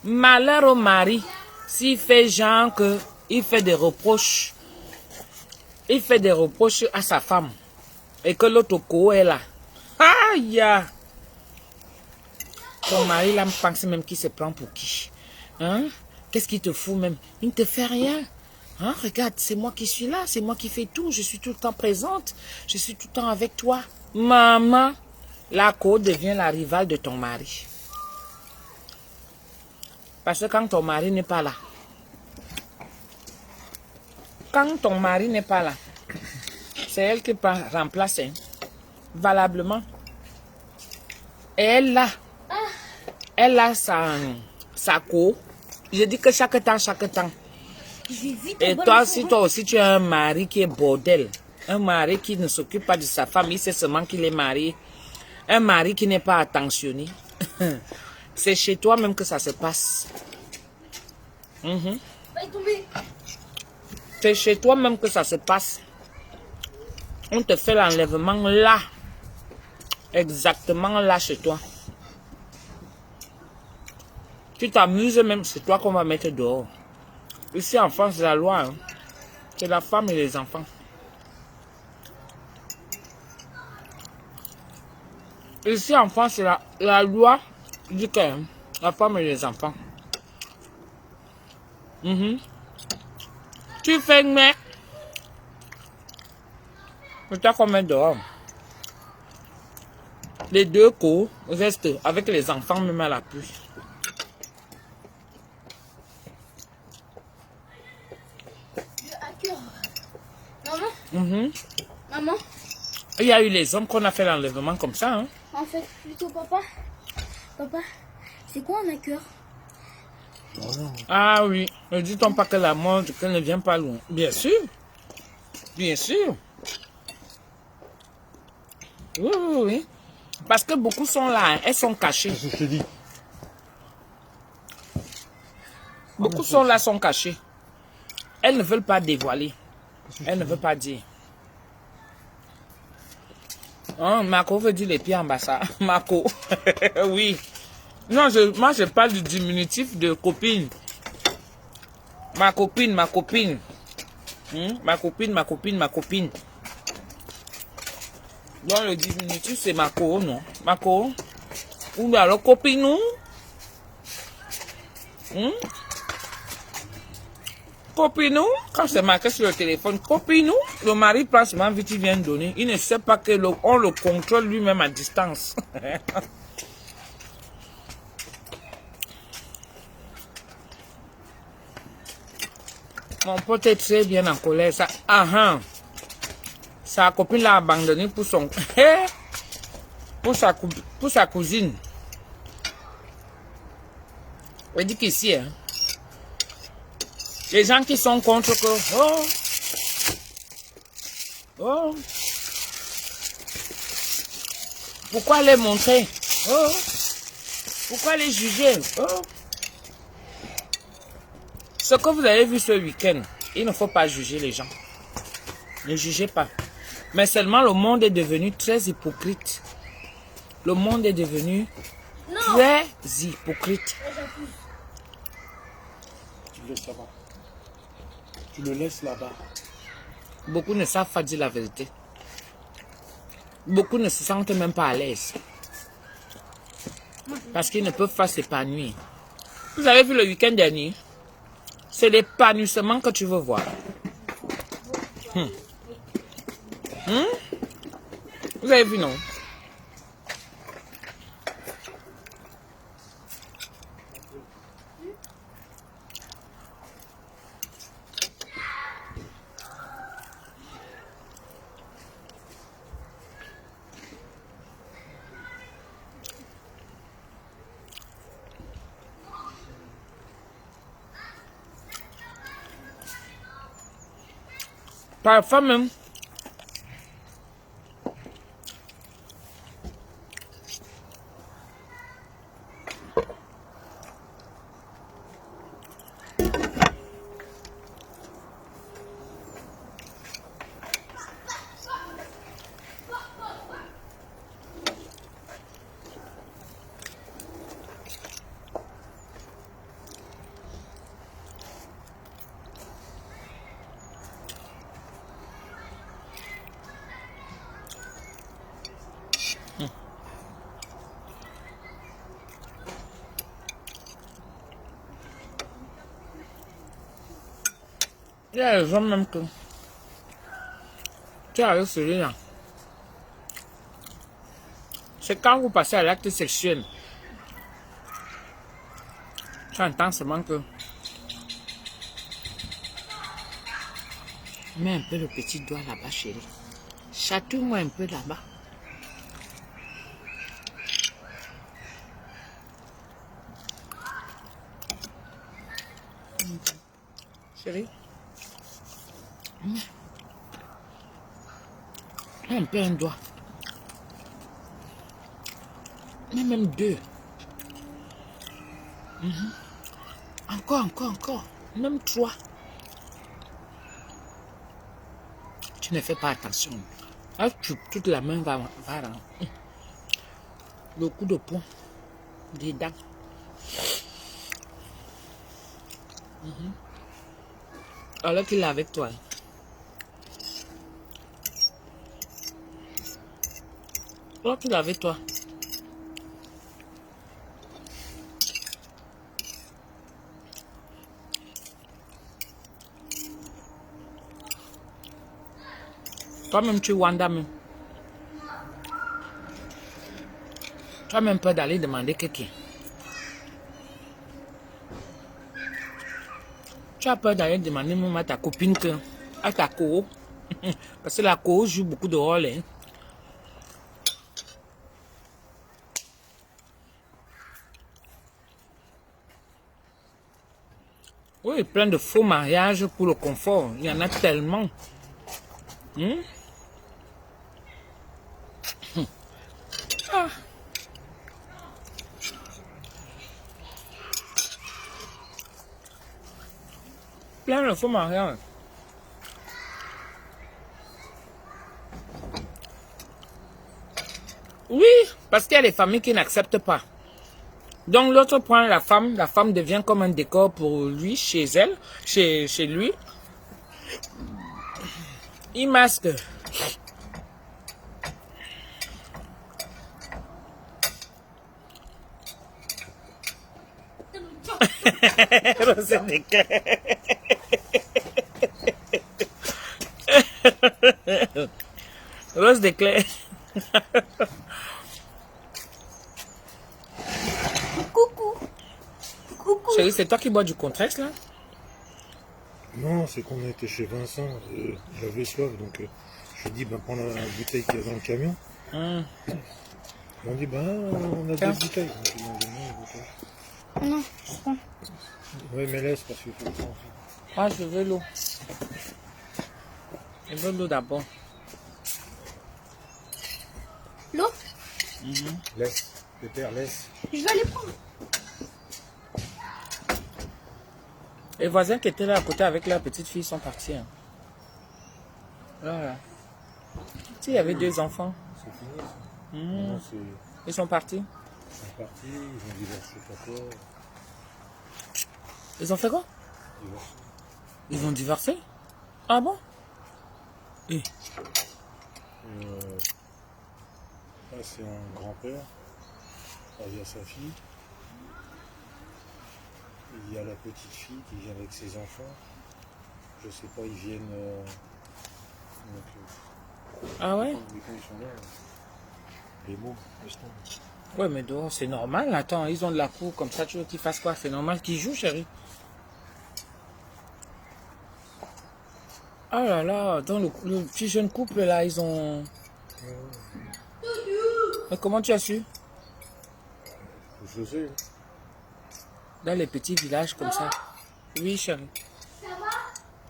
Malheur au mari, s'il fait genre que il fait des reproches. Il fait des reproches à sa femme. Et que l'autre co est là. Aïe! Ton mari là me pense même qu'il se prend pour qui? Hein? Qu'est-ce qu'il te fout même? Il ne te fait rien. Hein? Regarde, c'est moi qui suis là, c'est moi qui fais tout. Je suis tout le temps présente. Je suis tout le temps avec toi. Maman, la co devient la rivale de ton mari. Parce que quand ton mari n'est pas là, C'est elle qui remplace hein, valablement. Et elle a sa co. Je dis que chaque temps. Et toi aussi, tu as un mari qui est bordel. Un mari qui ne s'occupe pas de sa femme, il sait seulement qu'il est marié. Un mari qui n'est pas attentionné. C'est chez toi même que ça se passe. C'est chez toi même que ça se passe. On te fait l'enlèvement là. Exactement là chez toi. Tu t'amuses même, c'est toi qu'on va mettre dehors. Ici en France, c'est la loi. Hein. C'est la femme et les enfants. Ici en France, c'est la loi dit que hein, la femme et les enfants. Tu fais une mec. C'est toi qu'on met dehors. Les deux coups restent avec les enfants même à la pluie. Maman. Maman. Il y a eu les hommes qu'on a fait l'enlèvement comme ça. Hein? En fait, plutôt papa. Papa, c'est quoi un hacker? Ah oui, ne dit-on pas que la mort, qu'elle ne vient pas loin. Bien sûr. Bien sûr. Oui. Parce que beaucoup sont là, hein. Elles sont cachées. C'est ce que je te dis. Beaucoup sont là, sont cachées. Elles ne veulent pas dévoiler. Elles ne veulent pas dire. Oh, Marco veut dire les pieds en bas ça. Marco. Oui. Non, moi je parle du diminutif de copine. Ma copine. Ma copine. Donc le diminutif c'est Marco, non? Marco. Ou alors copine nous? Copine nous? Quand c'est marqué sur le téléphone, copine nous? Le mari prend seulement vite, il vient donner. Il ne sait pas que on le contrôle lui-même à distance. Mon pote est très bien en colère. Ça, sa copine l'a abandonné pour son... pour sa cousine. On dit qu'ici, hein, les gens qui sont contre que... pourquoi les montrer? Pourquoi les juger? Ce que vous avez vu ce week-end, il ne faut pas juger les gens. Ne jugez pas. Mais seulement le monde est devenu très hypocrite. Le monde est devenu très hypocrite. Tu le laisses là-bas. Tu le laisses là-bas. Beaucoup ne savent pas dire la vérité. Beaucoup ne se sentent même pas à l'aise. Parce qu'ils ne peuvent pas s'épanouir. Vous avez vu le week-end dernier? C'est l'épanouissement que tu veux voir. Vous avez vu, non? Parfois même, il y a les hommes même que tu as celui-là. C'est quand vous passez à l'acte sexuel. Tu entends seulement que... Mets un peu le petit doigt là-bas, chérie. Chatouille-moi un peu là-bas. Chérie. Un peu un doigt. Mais même deux. Encore. Même trois. Tu ne fais pas attention. Là, toute la main va dans le coup de poing des dents. Alors qu'il est avec toi. Alors qu'il est avec toi. Toi-même, tu es Wanda même. Tu as même peur d'aller demander quelqu'un. Tu as peur d'aller demander même à ta copine que, à ta co. Parce que la co joue beaucoup de rôle. Hein. Oui, plein de faux mariages pour le confort. Il y en a tellement. Ah. Plein de faux mariages. Oui, parce qu'il y a des familles qui n'acceptent pas. Donc l'autre prend la femme devient comme un décor pour lui, chez elle, chez lui. Il masque. Rose d'éclair. Rose d'éclair. Coucou. Chérie, c'est toi qui bois du Contrex là? Non, c'est qu'on était chez Vincent, j'avais soif, donc je dis, prends la bouteille qu'il y a dans le camion. On dit, on a Tiens. deux bouteilles. Donc, ils m'ont donné une bouteille. Non, je prends. Oui, mais laisse, parce qu'il faut le prendre. Ah, je veux l'eau. Je veux l'eau d'abord. L'eau, Laisse, Pépère, laisse. je vais aller prendre. Les voisins qui étaient là à côté avec leur petite fille sont partis. Hein. Voilà. Tu sais, il y avait deux enfants. C'est fini, ça. Maintenant, Ils sont partis. ils sont partis, ils ont divorcé, pas quoi. Ils ont fait quoi? Divorcé. Ils ont divorcé? Ah bon? Et Là, c'est un grand-père. Il y a sa fille. Il y a la petite fille qui vient avec ses enfants. Je sais pas, ils viennent. ah ouais? Quand ils sont là, les mots, laisse tomber. Ouais, mais dehors, c'est normal. Attends, ils ont de la cour comme ça. Tu veux qu'ils fassent quoi? C'est normal qu'ils jouent, chérie. Ah là là, dans le petit jeune couple là, ils ont. Mais comment tu as su? Je sais. Dans les petits villages comme ça. Oui, chérie. Ça va?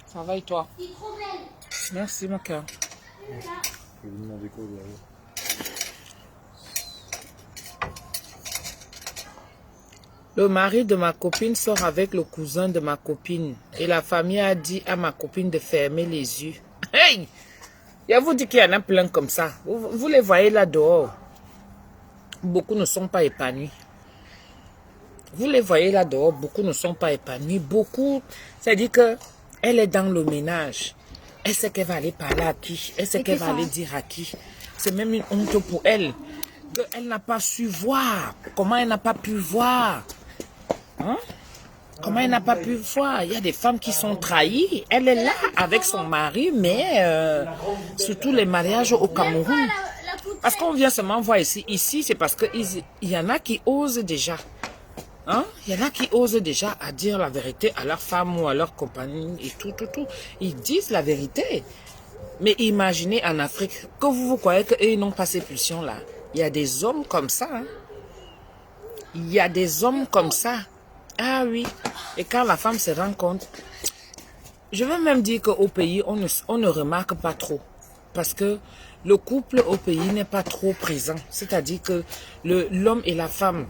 Ça va et toi? C'est trop belle. Merci, mon cœur. Je vais vous demander quoi derrière. Le mari de ma copine sort avec le cousin de ma copine. Et la famille a dit à ma copine de fermer les yeux. Hey! Je vous dis qu'il y en a plein comme ça. Vous les voyez là dehors. Beaucoup ne sont pas épanouis. Vous les voyez là dehors, beaucoup ne sont pas épanouis. Beaucoup, c'est-à-dire qu'elle est dans le ménage. Elle sait qu'elle va aller parler à qui. Elle sait qu'elle va aller dire à qui. C'est même une honte pour elle. Elle n'a pas su voir. Comment elle n'a pas pu voir? Hein? Comment elle n'a pas pu voir? Il y a des femmes qui sont trahies. Elle est là avec son mari, mais surtout les mariages au Cameroun. Parce qu'on vient seulement voir ici. Ici, c'est parce qu'il y en a qui osent déjà. Hein? Il y en a qui osent déjà à dire la vérité à leur femme ou à leur compagnie et tout. Ils disent la vérité. Mais imaginez en Afrique, que vous croyez qu'ils n'ont pas ces pulsions-là. Il y a des hommes comme ça. Hein. Il y a des hommes comme ça. Ah oui. Et quand la femme se rend compte, je veux même dire qu'au pays, on ne remarque pas trop. Parce que le couple au pays n'est pas trop présent. C'est-à-dire que l'homme et la femme,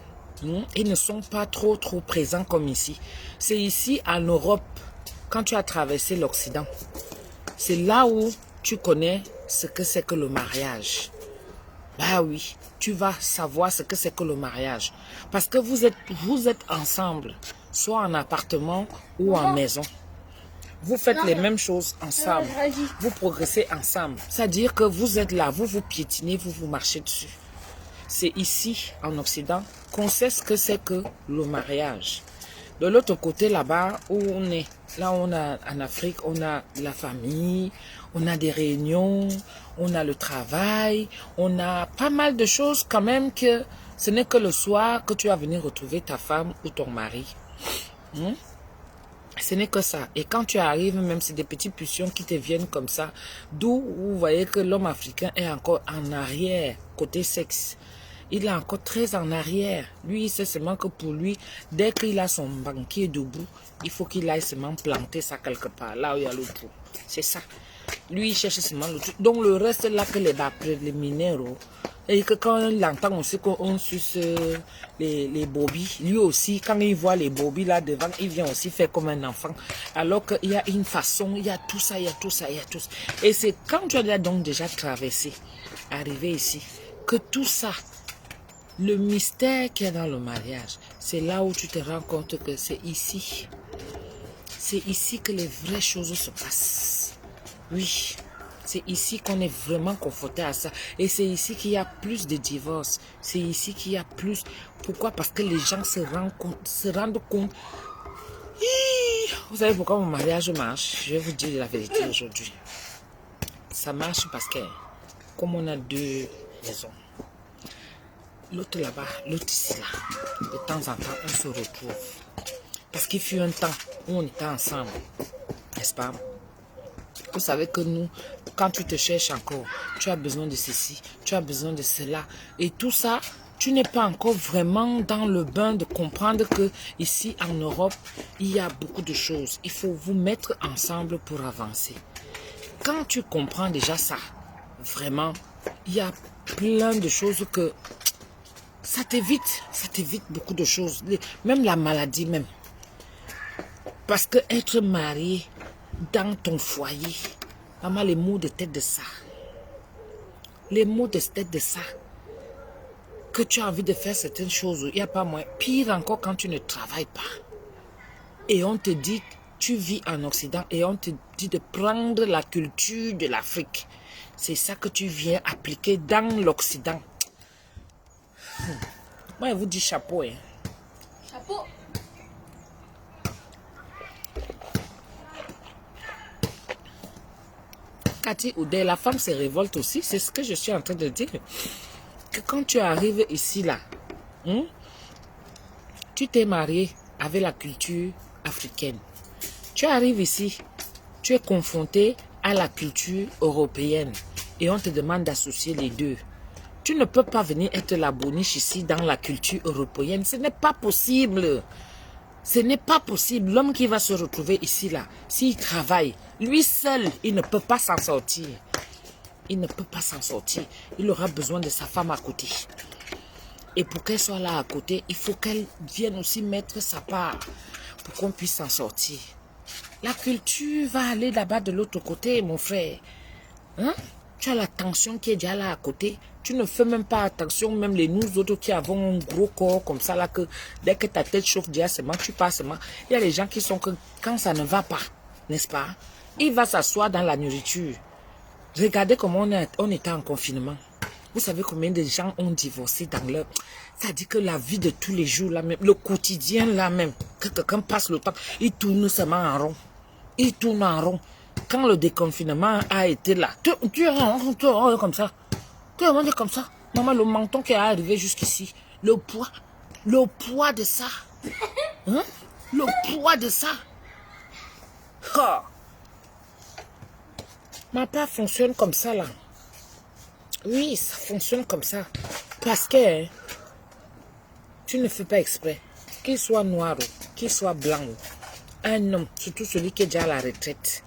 ils ne sont pas trop présents comme ici. C'est ici en Europe, quand tu as traversé l'Occident, c'est là où tu connais ce que c'est que le mariage. Bah oui, tu vas savoir ce que c'est que le mariage. Parce que vous êtes ensemble, soit en appartement ou en maison. Vous faites les mêmes choses ensemble. Vous progressez ensemble. C'est-à-dire que vous êtes là, vous piétinez, vous marchez dessus. C'est ici, en Occident, qu'on sait ce que c'est que le mariage. De l'autre côté, là-bas, où on est, là on a en Afrique, on a la famille, on a des réunions, on a le travail, on a pas mal de choses quand même que ce n'est que le soir que tu vas venir retrouver ta femme ou ton mari. Ce n'est que ça. Et quand tu arrives, même c'est des petites pulsions qui te viennent comme ça, d'où vous voyez que l'homme africain est encore en arrière, côté sexe. Il est encore très en arrière. Lui, il sait seulement que pour lui, dès qu'il a son banquier debout, il faut qu'il aille seulement planter ça quelque part, là où il y a le trou. C'est ça. Lui, il cherche seulement le trou. Donc, le reste, là, que les bas préliminaires, et que quand il entend aussi qu'on suce les bobbies, lui aussi, quand il voit les bobbies là devant, il vient aussi faire comme un enfant. Alors qu'il y a une façon, il y a tout ça, il y a tout ça, il y a tout ça. Et c'est quand tu as donc déjà traversé, arrivé ici, que tout ça, le mystère qu'il y a dans le mariage, c'est là où tu te rends compte que c'est ici. C'est ici que les vraies choses se passent. Oui, c'est ici qu'on est vraiment confronté à ça. Et c'est ici qu'il y a plus de divorces. C'est ici qu'il y a plus. Pourquoi? Parce que les gens se rendent compte. Vous savez pourquoi mon mariage marche? Je vais vous dire la vérité aujourd'hui. Ça marche parce que, comme on a deux maisons, l'autre là-bas, l'autre ici là, de temps en temps, on se retrouve. Parce qu'il fut un temps où on était ensemble, n'est-ce pas? Vous savez que nous, quand tu te cherches encore, tu as besoin de ceci, tu as besoin de cela. Et tout ça, tu n'es pas encore vraiment dans le bain de comprendre que ici en Europe, il y a beaucoup de choses. Il faut vous mettre ensemble pour avancer. Quand tu comprends déjà ça, vraiment, il y a plein de choses que ça t'évite beaucoup de choses. Même la maladie même. Parce que être marié dans ton foyer, maman, les maux de tête de ça. Les maux de tête de ça. Que tu as envie de faire certaines choses, il n'y a pas moins. Pire encore quand tu ne travailles pas. Et on te dit, tu vis en Occident et on te dit de prendre la culture de l'Afrique. C'est ça que tu viens appliquer dans l'Occident. Moi, je vous dis chapeau. Hein. Chapeau. Cathy Oudé, la femme se révolte aussi. C'est ce que je suis en train de dire. Que quand tu arrives ici, là, tu t'es marié avec la culture africaine. Tu arrives ici, tu es confronté à la culture européenne. Et on te demande d'associer les deux. Tu ne peux pas venir être la boniche ici dans la culture européenne. Ce n'est pas possible. Ce n'est pas possible. L'homme qui va se retrouver ici, là, s'il travaille, lui seul, il ne peut pas s'en sortir. Il ne peut pas s'en sortir. Il aura besoin de sa femme à côté. Et pour qu'elle soit là à côté, il faut qu'elle vienne aussi mettre sa part pour qu'on puisse s'en sortir. La culture va aller là-bas de l'autre côté, mon frère. Hein? Tu as la tension qui est déjà là à côté. Tu ne fais même pas attention, même les nous autres qui avons un gros corps comme ça, là, que dès que ta tête chauffe directement, tu passes seulement. Il y a des gens qui sont que quand ça ne va pas, n'est-ce pas? Il va s'asseoir dans la nourriture. Regardez comment on était en confinement. Vous savez combien de gens ont divorcé dans leur... Ça dit que la vie de tous les jours, là même, le quotidien, là même, que quelqu'un passe le temps, il tourne seulement en rond. Il tourne en rond. Quand le déconfinement a été là, tu es comme ça. Tu es comme ça. Maman, le menton qui est arrivé jusqu'ici, le poids de ça. Hein? Le poids de ça. Oh. Ma part fonctionne comme ça, là. Oui, ça fonctionne comme ça. Parce que tu ne fais pas exprès. Qu'il soit noir ou qu'il soit blanc. Un homme, surtout celui qui est déjà à la retraite.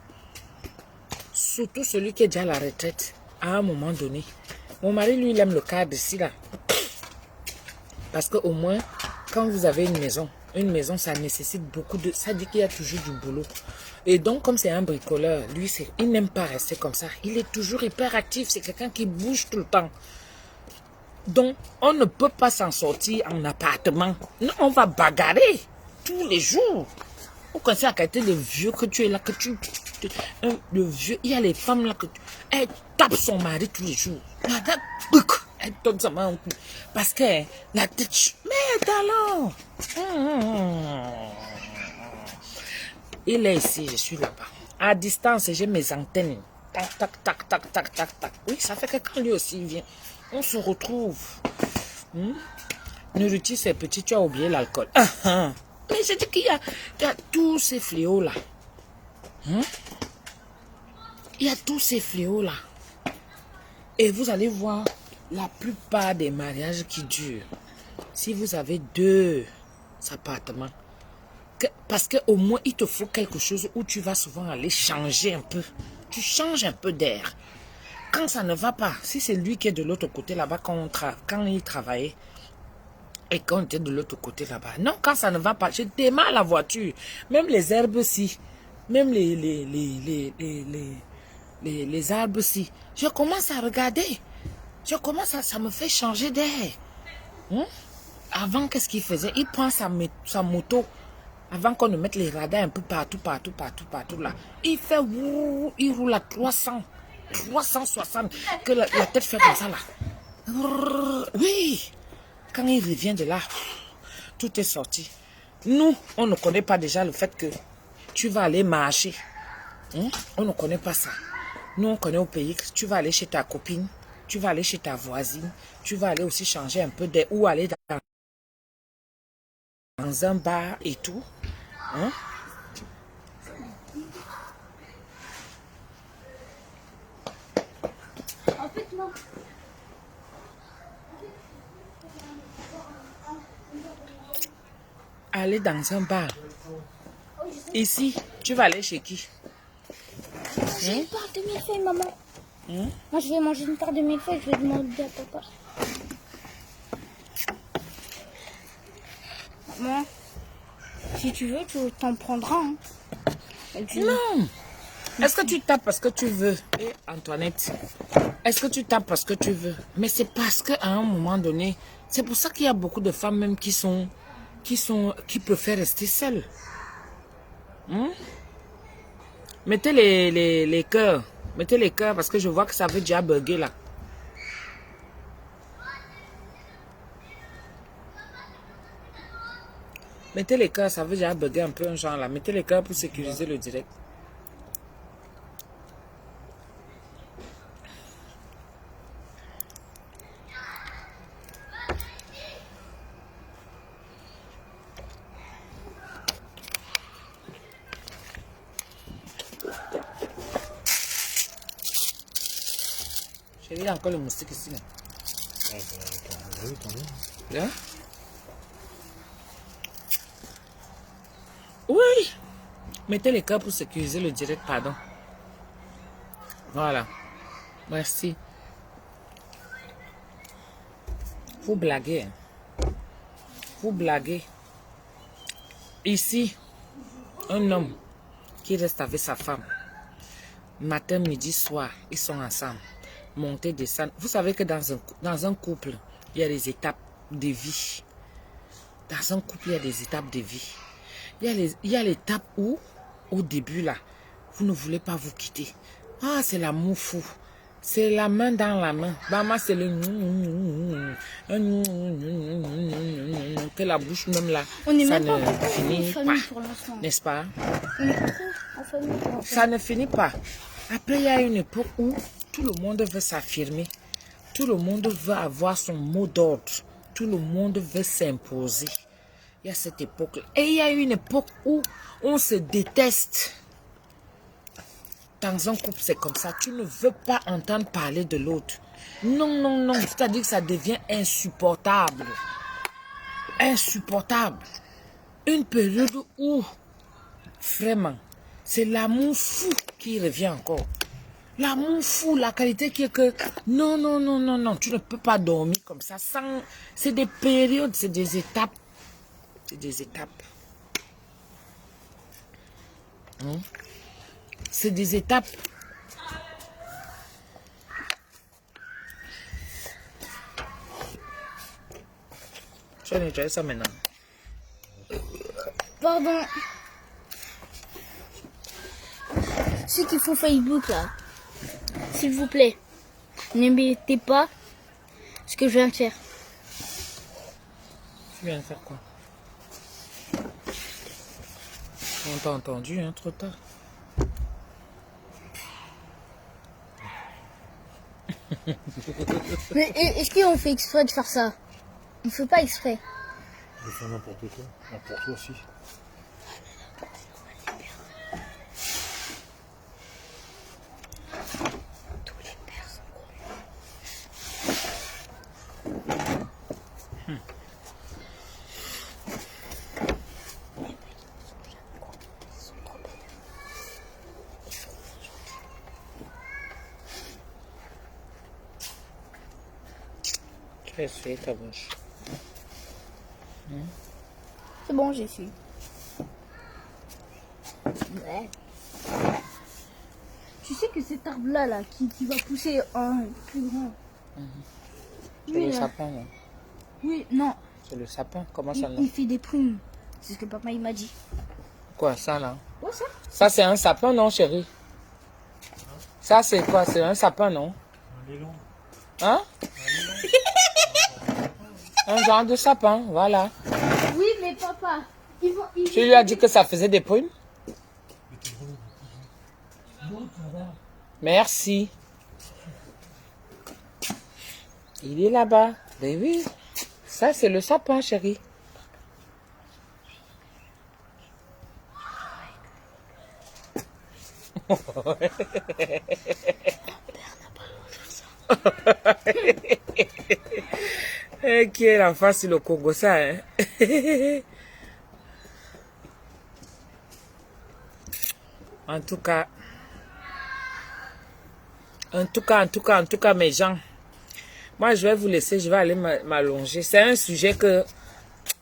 Surtout celui qui est déjà à la retraite. À un moment donné. Mon mari, lui, il aime le cadre ici, là. Parce qu'au moins, quand vous avez une maison, ça nécessite beaucoup de... Ça dit qu'il y a toujours du boulot. Et donc, comme c'est un bricoleur, lui, il n'aime pas rester comme ça. Il est toujours hyper actif. C'est quelqu'un qui bouge tout le temps. Donc, on ne peut pas s'en sortir en appartement. Non, on va bagarrer tous les jours. Vous connaissez la qualité de vieux que tu es là, que tu... Le vieux, il y a les femmes là que tu... Elle tape son mari tous les jours. Elle donne sa main au cou. Parce que la tête... Mais talent. Il est ici, je suis là-bas. À distance, j'ai mes antennes. Tac, tac, tac, tac, tac, tac, tac. Oui, ça fait que quand lui aussi il vient, on se retrouve. Nourriture, c'est petit, tu as oublié l'alcool. Mais je dis qu'il y a tous ces fléaux-là. Il y a tous ces fléaux-là. Et vous allez voir la plupart des mariages qui durent. Si vous avez 2 appartements, parce qu'au moins, il te faut quelque chose où tu vas souvent aller changer un peu. Tu changes un peu d'air. Quand ça ne va pas, si c'est lui qui est de l'autre côté là-bas, quand il travaillait, et quand on était de l'autre côté là-bas. Non, quand ça ne va pas, je démarre la voiture. Même les herbes-ci, même les arbres-ci, je commence à regarder. Ça me fait changer d'air. Avant, qu'est-ce qu'il faisait? Il prend sa moto. Avant qu'on ne mette les radars un peu partout là. Il fait il roule à 300, 360, que la tête fait comme ça là. Oui. Quand il revient de là, tout est sorti. Nous, on ne connaît pas déjà le fait que tu vas aller marcher. On ne connaît pas ça. Nous, on connaît au pays que tu vas aller chez ta copine, tu vas aller chez ta voisine, tu vas aller aussi changer un peu d'air ou aller dans un bar et tout. En fait, non. Aller dans un bar. Ici, tu vas aller chez qui? J'ai une part de millefeuille, maman. Moi, je vais manger une part de millefeuille, je vais demander à papa. Maman, si tu veux, tu t'en prendras. Hein. Non. Est-ce que tu tapes parce que tu veux? Et Antoinette, est-ce que tu tapes parce que tu veux? Mais c'est parce qu'à un moment donné, c'est pour ça qu'il y a beaucoup de femmes même qui préfèrent rester seules. Mettez les cœurs. Mettez les cœurs parce que je vois que ça veut déjà bugger là. Mettez les cœurs, ça veut déjà bugger un peu un genre là. Mettez les cœurs pour sécuriser le direct. Il y a encore le moustique ici. Là. Là? Oui. Mettez les cœurs pour sécuriser le direct, pardon. Voilà. Merci. Vous blaguez. Vous blaguez. Ici, un homme qui reste avec sa femme. Matin, midi, soir, ils sont ensemble. Monter, descendre. Vous savez que dans un couple, il y a des étapes de vie. Dans un couple, il y a des étapes de vie. Il y a l'étape où, au début, là, vous ne voulez pas vous quitter. Ah, c'est l'amour fou. C'est la main dans la main. Maman, c'est le... Que la bouche même là, on est ça même ne pas finit famille pour l'instant. n'est-ce pas? On est trop en famille pour l'instant. Ça ne finit pas. Après, il y a une époque où tout le monde veut s'affirmer. Tout le monde veut avoir son mot d'ordre. Tout le monde veut s'imposer. Il y a cette époque-là. Et il y a une époque où on se déteste. dans un couple, c'est comme ça. Tu ne veux pas entendre parler de l'autre. Non, non, non. C'est-à-dire que ça devient insupportable. Insupportable. Une période où, vraiment, c'est l'amour fou qui revient encore. L'amour fou, la qualité qui est que... Non, non, non, non, non. Tu ne peux pas dormir comme ça sans... C'est des périodes, c'est des étapes. C'est des étapes. C'est des étapes. Je vais nettoyer ça maintenant. Pardon. Ceux qui font Facebook là, s'il vous plaît, n'émettez pas ce que je viens de faire. Tu viens de faire quoi? On t'a entendu, hein, trop tard. Mais est-ce qu'on fait exprès de faire ça? On fait pas exprès. Je fais n'importe quoi. N'importe quoi aussi. Tu vas essuyer ta bouche. C'est bon, j'ai su. Ouais. Tu sais que cet arbre-là, là, qui va pousser en plus grand. C'est Oui, le là. sapin, là. Oui, non. C'est le sapin. Comment ça, là? Il fait des prunes. C'est ce que papa il m'a dit. Quoi, ça, là? Ouais, ça. Ça, c'est un sapin, non, chérie? Ça, c'est quoi? C'est un sapin, non? Un élan. Hein? Un genre de sapin, voilà. Oui, mais papa, Tu lui as dit que ça faisait des prunes? Merci. Il est là-bas. Ben oui. Ça, c'est le sapin, chérie. Qui est la face sur le Congo, ça, hein? En tout cas, mes gens, moi, je vais vous laisser, je vais aller m'allonger. C'est un sujet que,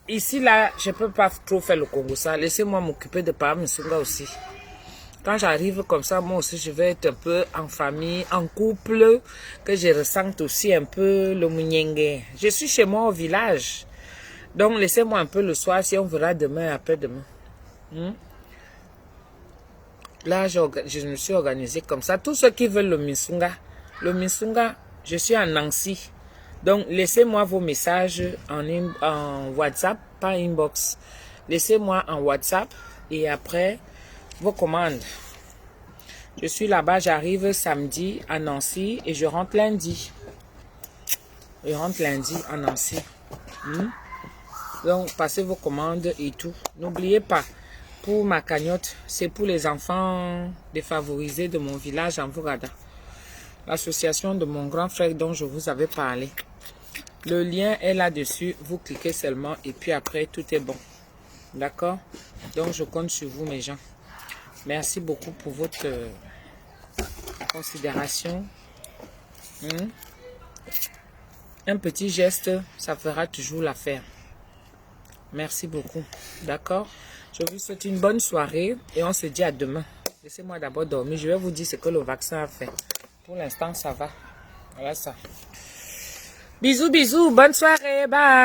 ici, là, je ne peux pas trop faire le Congo, ça. Laissez-moi m'occuper de Papa Musunga aussi. Quand j'arrive comme ça, moi aussi, je vais être un peu en famille, en couple, que je ressente aussi un peu le mouniengue. Je suis chez moi au village. Donc, laissez-moi un peu le soir, si on verra demain, après-demain. Là, je me suis organisée comme ça. Tous ceux qui veulent le Musunga, je suis à Nancy. Donc, laissez-moi vos messages en WhatsApp, pas inbox. Laissez-moi en WhatsApp et après, vos commandes. Je suis là-bas, j'arrive samedi à Nancy et je rentre lundi. Je rentre lundi à Nancy. Donc, passez vos commandes et tout. N'oubliez pas, pour ma cagnotte, c'est pour les enfants défavorisés de mon village en Vourada. L'association de mon grand frère dont je vous avais parlé. Le lien est là-dessus. Vous cliquez seulement et puis après, tout est bon. D'accord? Donc, je compte sur vous, mes gens. Merci beaucoup pour votre considération. Un petit geste, ça fera toujours l'affaire. Merci beaucoup. D'accord? Je vous souhaite une bonne soirée et on se dit à demain. Laissez-moi d'abord dormir. Je vais vous dire ce que le vaccin a fait. Pour l'instant, ça va. Voilà ça. Bisous, bisous. Bonne soirée. Bye.